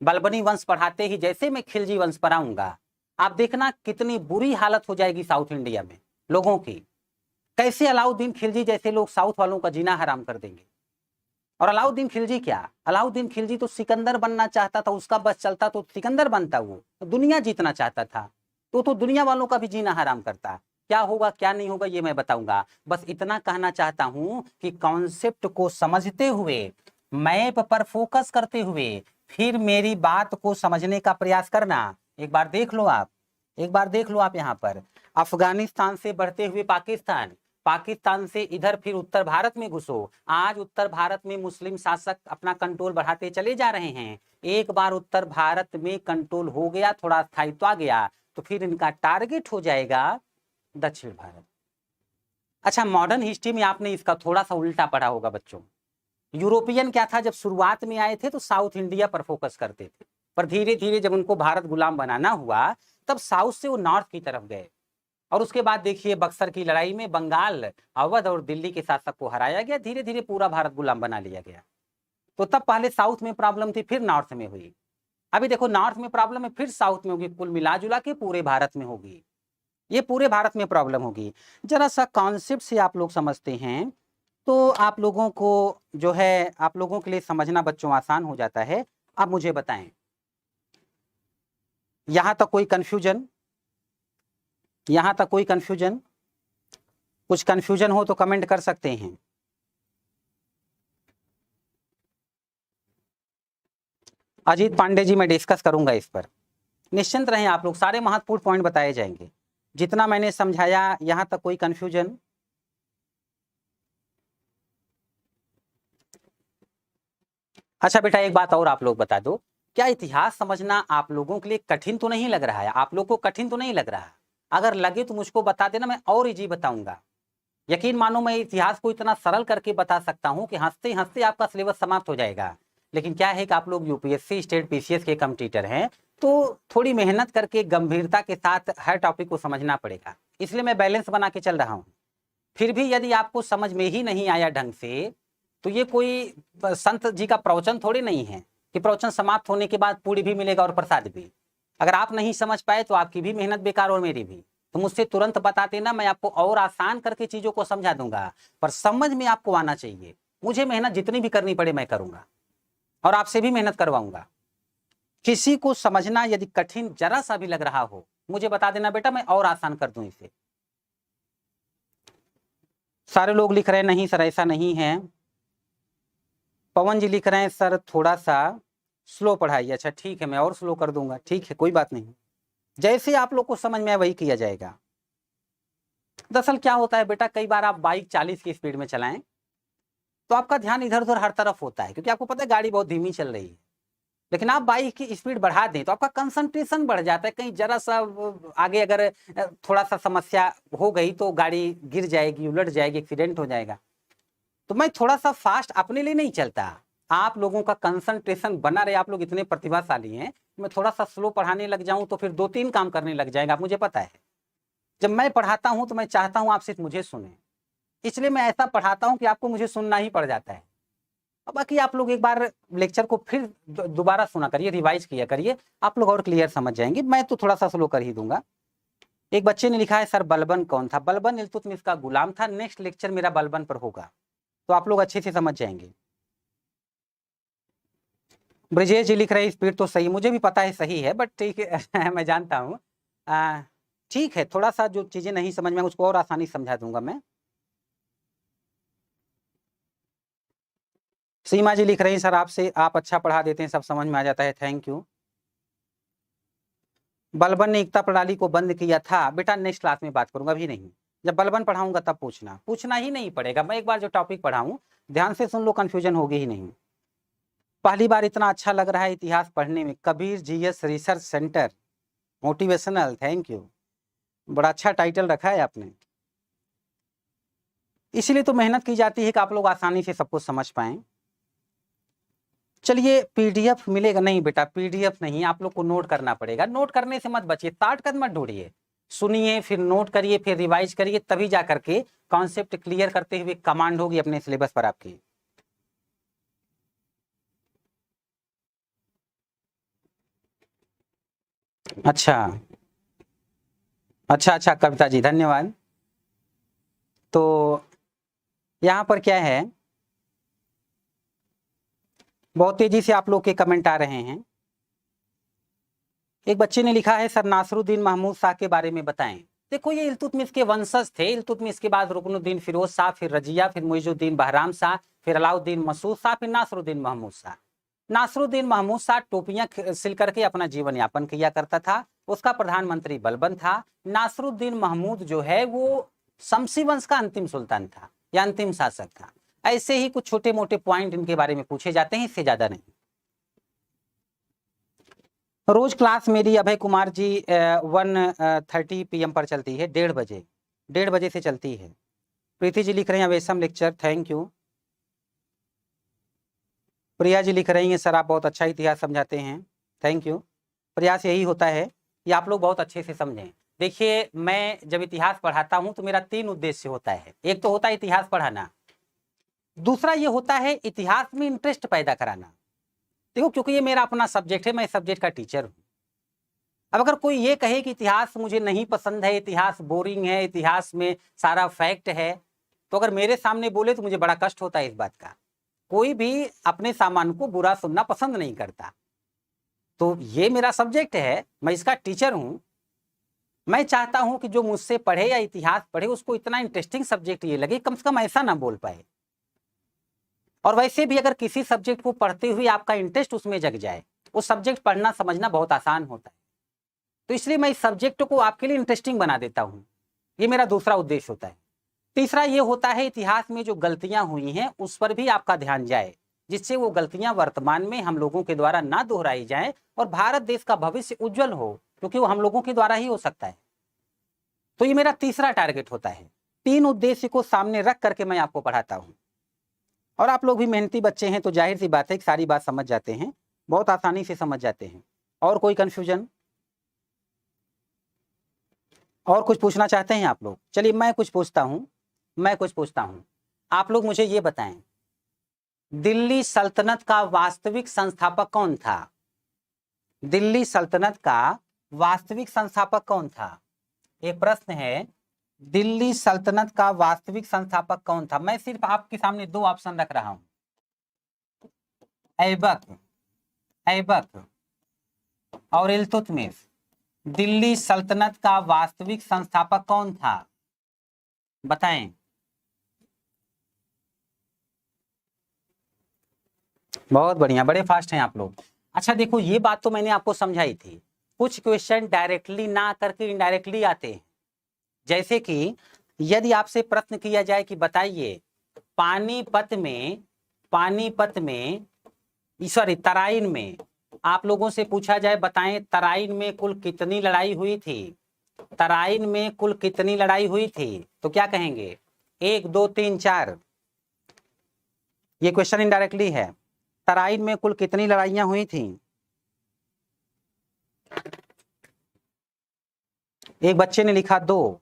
[SPEAKER 2] बलबनी वंश पढ़ाते ही जैसे मैं खिलजी वंश पर आऊंगा, आप देखना कितनी बुरी हालत हो जाएगी साउथ इंडिया में लोगों की। कैसे अलाउद्दीन खिलजी जैसे लोग साउथ वालों का जीना हराम कर देंगे। और अलाउद्दीन खिलजी क्या, अलाउद्दीन खिलजी तो सिकंदर बनना चाहता था, उसका बस चलता तो सिकंदर बनता, वो तो दुनिया जीतना चाहता था, तो दुनिया वालों का भी जीना हराम करता। क्या होगा क्या नहीं होगा ये मैं बताऊंगा। बस इतना कहना चाहता हूं कि कॉन्सेप्ट को समझते हुए, मैप पर फोकस करते हुए फिर मेरी बात को समझने का प्रयास करना। एक बार देख लो आप, एक बार देख लो आप, यहाँ पर अफगानिस्तान से बढ़ते हुए पाकिस्तान, पाकिस्तान से इधर फिर उत्तर भारत में घुसो। आज उत्तर भारत में मुस्लिम शासक अपना कंट्रोल बढ़ाते चले जा रहे हैं। एक बार उत्तर भारत में कंट्रोल हो गया, थोड़ा स्थायित्व आ गया, तो फिर इनका टारगेट हो जाएगा दक्षिण भारत। अच्छा, मॉडर्न हिस्ट्री में आपने इसका थोड़ा सा उल्टा पढ़ा होगा बच्चों। यूरोपियन क्या था, जब शुरुआत में आए थे तो साउथ इंडिया पर फोकस करते थे, पर धीरे धीरे जब उनको भारत गुलाम बनाना हुआ तब साउथ से वो नॉर्थ की तरफ गए। और उसके बाद देखिए बक्सर की लड़ाई में बंगाल, अवध और दिल्ली के शासक को हराया गया, धीरे धीरे पूरा भारत गुलाम बना लिया गया। तो तब पहले साउथ में प्रॉब्लम थी, फिर नॉर्थ में हुई। अभी देखो नॉर्थ में प्रॉब्लम है, फिर साउथ में होगी, कुल मिला जुला के पूरे भारत में होगी। ये पूरे भारत में प्रॉब्लम होगी। जरा सा कॉन्सेप्ट से आप लोग समझते हैं तो आप लोगों को जो है, आप लोगों के लिए समझना बच्चों आसान हो जाता है। अब मुझे बताएं, यहां तक कोई कंफ्यूजन, यहां तक कोई कंफ्यूजन? कुछ कंफ्यूजन हो तो कमेंट कर सकते हैं। अजीत पांडे जी, मैं डिस्कस करूंगा इस पर, निश्चिंत रहें आप लोग, सारे महत्वपूर्ण पॉइंट बताए जाएंगे। जितना मैंने समझाया, यहां तक कोई कंफ्यूजन? अच्छा बेटा, एक बात और आप लोग बता दो, क्या इतिहास समझना आप लोगों के लिए कठिन तो नहीं लग रहा है? आप लोग को कठिन तो नहीं लग रहा? अगर लगे तो मुझको बता देना, मैं और इजी बताऊंगा। यकीन मानो मैं इतिहास को इतना सरल करके बता सकता हूं कि हंसते हंसते आपका सिलेबस समाप्त हो जाएगा। लेकिन क्या है कि आप लोग यूपीएससी स्टेट पीसीएस के कॉम्पिटिटर हैं, तो थोड़ी मेहनत करके गंभीरता के साथ हर टॉपिक को समझना पड़ेगा, इसलिए मैं बैलेंस बना के चल रहा हूँ। फिर भी यदि आपको समझ में ही नहीं आया ढंग से, तो ये कोई संत जी का प्रवचन थोड़ी नहीं है कि प्रवचन समाप्त होने के बाद पूरी भी मिलेगा और प्रसाद भी। अगर आप नहीं समझ पाए तो आपकी भी मेहनत बेकार और मेरी भी। तो मुझसे तुरंत बता देना, मैं आपको और आसान करके चीजों को समझा दूंगा, पर समझ में आपको आना चाहिए। मुझे मेहनत जितनी भी करनी पड़े मैं करूंगा और आपसे भी मेहनत करवाऊंगा। किसी को समझना यदि कठिन जरा सा भी लग रहा हो, मुझे बता देना बेटा, मैं और आसान कर दूं इसे। सारे लोग लिख रहे हैं नहीं सर ऐसा नहीं है। पवन जी लिख रहे हैं सर थोड़ा सा स्लो पढ़ाइए। अच्छा ठीक है, मैं और स्लो कर दूंगा, ठीक है कोई बात नहीं, जैसे आप लोग को समझ में आए वही किया जाएगा। दरअसल क्या होता है बेटा, कई बार आप बाइक 40 की स्पीड में चलाएं तो आपका ध्यान इधर उधर हर तरफ होता है, क्योंकि आपको पता है गाड़ी बहुत धीमी चल रही है। लेकिन आप बाइक की स्पीड बढ़ा दें तो आपका कंसंट्रेशन बढ़ जाता है, कहीं जरा सा आगे अगर थोड़ा सा समस्या हो गई तो गाड़ी गिर जाएगी, उलट जाएगी, एक्सीडेंट हो जाएगा। तो मैं थोड़ा सा फास्ट अपने लिए नहीं चलता, आप लोगों का कंसंट्रेशन बना रहे। आप लोग इतने प्रतिभाशाली हैं, मैं थोड़ा सा स्लो पढ़ाने लग जाऊं तो फिर 2-3 काम करने लग जाएगा, मुझे पता है। जब मैं पढ़ाता हूं तो मैं चाहता हूं आप सिर्फ मुझे सुने, इसलिए मैं ऐसा पढ़ाता हूं कि आपको मुझे सुनना ही पड़ जाता है। अब बाकी आप लोग एक बार लेक्चर को फिर दोबारा सुना करिए, रिवाइज किया करिए, आप लोग और क्लियर समझ जाएंगे। मैं तो थोड़ा सा स्लो कर ही दूंगा। एक बच्चे ने लिखा है सर बलबन कौन था? बलबन इल्तुतमिश का गुलाम था। नेक्स्ट लेक्चर मेरा बलबन पर होगा तो आप लोग अच्छे से समझ जाएंगे। ब्रजेश जी लिख रहे हैं स्पीड तो सही, मुझे भी पता है सही है, बट ठीक है मैं जानता हूँ। ठीक है, थोड़ा सा जो चीजें नहीं समझ में उसको और आसानी समझा दूंगा मैं। सीमा जी लिख रही हैं सर आपसे आप अच्छा पढ़ा देते हैं, सब समझ में आ जाता है, थैंक यू। बलबन ने एकता प्रणाली को बंद किया था। बेटा नेक्स्ट क्लास में बात करूंगा, अभी नहीं। जब बलबन पढ़ाऊंगा तब पूछना ही नहीं पड़ेगा। मैं एक बार जो टॉपिक पढ़ाऊं ध्यान से सुन लो, कंफ्यूजन होगी ही नहीं। पहली बार इतना अच्छा लग रहा है इतिहास पढ़ने में। Kabir GS research centre motivational, thank you, बड़ा अच्छा टाइटल रखा है आपने। इसीलिए तो मेहनत की जाती है कि आप लोग आसानी से सब कुछ समझ पाएं। चलिए पीडीएफ मिलेगा? नहीं बेटा पीडीएफ नहीं, आप लोग को नोट करना पड़ेगा। नोट करने से मत बचिए, शॉर्टकट मत ढूंढिए, सुनिए फिर नोट करिए फिर रिवाइज करिए, तभी जा करके कॉन्सेप्ट क्लियर करते हुए कमांड होगी अपने सिलेबस पर आपकी। अच्छा अच्छा अच्छा कविता जी धन्यवाद। तो यहाँ पर क्या है, बहुत तेजी से आप लोग के कमेंट आ रहे हैं। एक बच्चे ने लिखा है सर नासरुद्दीन महमूद शाह के बारे में बताएं। देखो ये इल्तुतमिश के वंशज थे। इल्तुतमिश के बाद रुकनुद्दीन फिरोज शाह, फिर रजिया, फिर मुइजुद्दीन बहराम शाह, फिर अलाउद्दीन मसूद शाह, फिर नासरुद्दीन महमूद शाह। नासरुद्दीन महमूद शाह टोपियां सिल करके अपना जीवन यापन किया करता था। उसका प्रधानमंत्री बलबन था। नासरुद्दीन महमूद जो है वो शमसी वंश का अंतिम सुल्तान था या अंतिम शासक था। ऐसे ही कुछ छोटे मोटे पॉइंट इनके बारे में पूछे जाते हैं, इससे ज्यादा नहीं। रोज क्लास मेरी अभय कुमार जी 1:30 PM पर चलती है, 1:30 बजे से चलती है। प्रीति जी लिख रहे हैं अवेशम lecture, thank you. Priya ji लिख रही हैं सर आप बहुत अच्छा इतिहास समझाते हैं, थैंक यू। प्रयास यही होता है कि आप लोग बहुत अच्छे से समझें। देखिए मैं जब इतिहास पढ़ाता हूं तो मेरा 3 उद्देश्य होता है। एक तो होता है इतिहास पढ़ाना, दूसरा ये होता है इतिहास में इंटरेस्ट पैदा कराना। देखो क्योंकि ये मेरा अपना सब्जेक्ट है, मैं इस सब्जेक्ट का टीचर हूं। अब अगर कोई ये कहे कि इतिहास मुझे नहीं पसंद है, इतिहास बोरिंग है, इतिहास में सारा फैक्ट है, तो अगर मेरे सामने बोले तो मुझे बड़ा कष्ट होता है इस बात का। कोई भी अपने सामान को बुरा सुनना पसंद नहीं करता। तो ये मेरा सब्जेक्ट है, मैं इसका टीचर हूं। मैं चाहता हूं कि जो मुझसे पढ़े या इतिहास पढ़े उसको इतना इंटरेस्टिंग सब्जेक्ट ये लगे, कम से कम ऐसा ना बोल पाए। और वैसे भी अगर किसी सब्जेक्ट को पढ़ते हुए आपका इंटरेस्ट उसमें जग जाए, उस सब्जेक्ट पढ़ना समझना बहुत आसान होता है। तो इसलिए मैं इस सब्जेक्ट को आपके लिए इंटरेस्टिंग बना देता हूं, ये मेरा दूसरा उद्देश्य होता है। तीसरा ये होता है इतिहास में जो गलतियां हुई हैं उस पर भी आपका ध्यान जाए, जिससे वो गलतियां वर्तमान में हम लोगों के द्वारा ना दोहराई जाएं और भारत देश का भविष्य उज्जवल हो, क्योंकि वो हम लोगों के द्वारा ही हो सकता है। तो ये मेरा तीसरा टारगेट होता है। 3 उद्देश्य को सामने रख करके मैं आपको पढ़ाता हूं। और आप लोग भी मेहनती बच्चे हैं तो जाहिर सी बात है कि सारी बात समझ जाते हैं, बहुत आसानी से समझ जाते हैं। और कोई कंफ्यूजन, और कुछ पूछना चाहते हैं आप लोग? चलिए मैं कुछ पूछता हूं, आप लोग मुझे ये बताएं, दिल्ली सल्तनत का वास्तविक संस्थापक कौन था? दिल्ली सल्तनत का वास्तविक संस्थापक कौन था? एक प्रश्न है, दिल्ली सल्तनत का वास्तविक संस्थापक कौन था? मैं सिर्फ आपके सामने 2 ऑप्शन रख रहा हूं, ऐबक और इल्तुतमिश। दिल्ली सल्तनत का वास्तविक संस्थापक कौन था? बताएं। बहुत बढ़िया, बड़े फास्ट हैं आप लोग। अच्छा देखो, ये बात तो मैंने आपको समझाई थी, कुछ क्वेश्चन डायरेक्टली ना करके इनडायरेक्टली आते हैं। जैसे कि यदि आपसे प्रश्न किया जाए कि बताइए तराइन में आप लोगों से पूछा जाए, बताएं तराइन में कुल कितनी लड़ाई हुई थी? तराइन में कुल कितनी लड़ाई हुई थी? तो क्या कहेंगे? 1 2 3 4। ये क्वेश्चन इनडायरेक्टली है, तराइन में कुल कितनी लड़ाइयां हुई थी? एक बच्चे ने लिखा 2,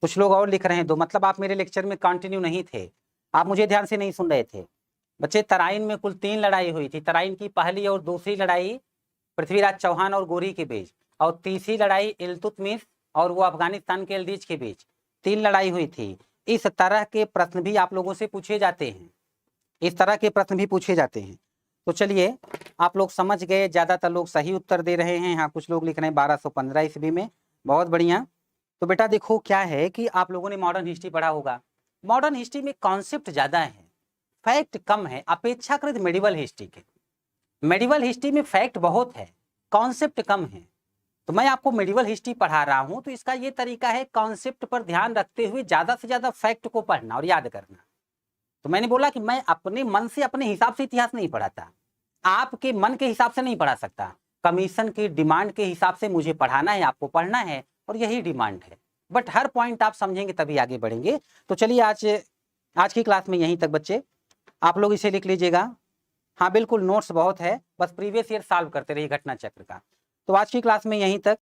[SPEAKER 2] कुछ लोग और लिख रहे हैं 2। मतलब आप मेरे लेक्चर में कंटिन्यू नहीं थे, आप मुझे ध्यान से नहीं सुन रहे थे। बच्चे, तराइन में कुल 3 लड़ाई हुई थी। तराइन की पहली और दूसरी लड़ाई पृथ्वीराज चौहान और गोरी के बीच, और तीसरी लड़ाई इल्तुतमिश और वो अफगानिस्तान के एल्दीज के बीच, 3 लड़ाई हुई थी। इस तरह के प्रश्न भी आप लोगों से पूछे जाते हैं, तो चलिए आप लोग समझ गए, ज्यादातर लोग सही उत्तर दे रहे हैं। हाँ, कुछ लोग लिख रहे हैं 1215 ईस्वी में, बहुत बढ़िया। तो बेटा देखो क्या है कि आप लोगों ने मॉडर्न हिस्ट्री पढ़ा होगा। मॉडर्न हिस्ट्री में कॉन्सेप्ट ज्यादा है, फैक्ट कम है अपेक्षाकृत मेडिवल हिस्ट्री के। मेडिवल हिस्ट्री में फैक्ट बहुत है, कॉन्सेप्ट कम है। तो मैं आपको मेडिवल हिस्ट्री पढ़ा रहा हूं, तो इसका ये तरीका है कॉन्सेप्ट पर ध्यान रखते हुए ज्यादा से ज्यादा फैक्ट को पढ़ना और याद करना। तो मैंने बोला कि मैं अपने मन से, अपने हिसाब से इतिहास नहीं पढ़ाता, आपके मन के हिसाब से नहीं पढ़ा सकता। कमीशन की डिमांड के हिसाब से मुझे पढ़ाना है, आपको पढ़ना है, और यही डिमांड है। बट हर पॉइंट आप समझेंगे तभी आगे बढ़ेंगे। तो चलिए आज की क्लास में यहीं तक बच्चे, आप लोग इसे लिख लीजिएगा। हाँ बिल्कुल, नोट्स बहुत है, बस प्रीवियस ईयर सॉल्व करते रहिए घटना चक्र का। तो आज की क्लास में यहीं तक।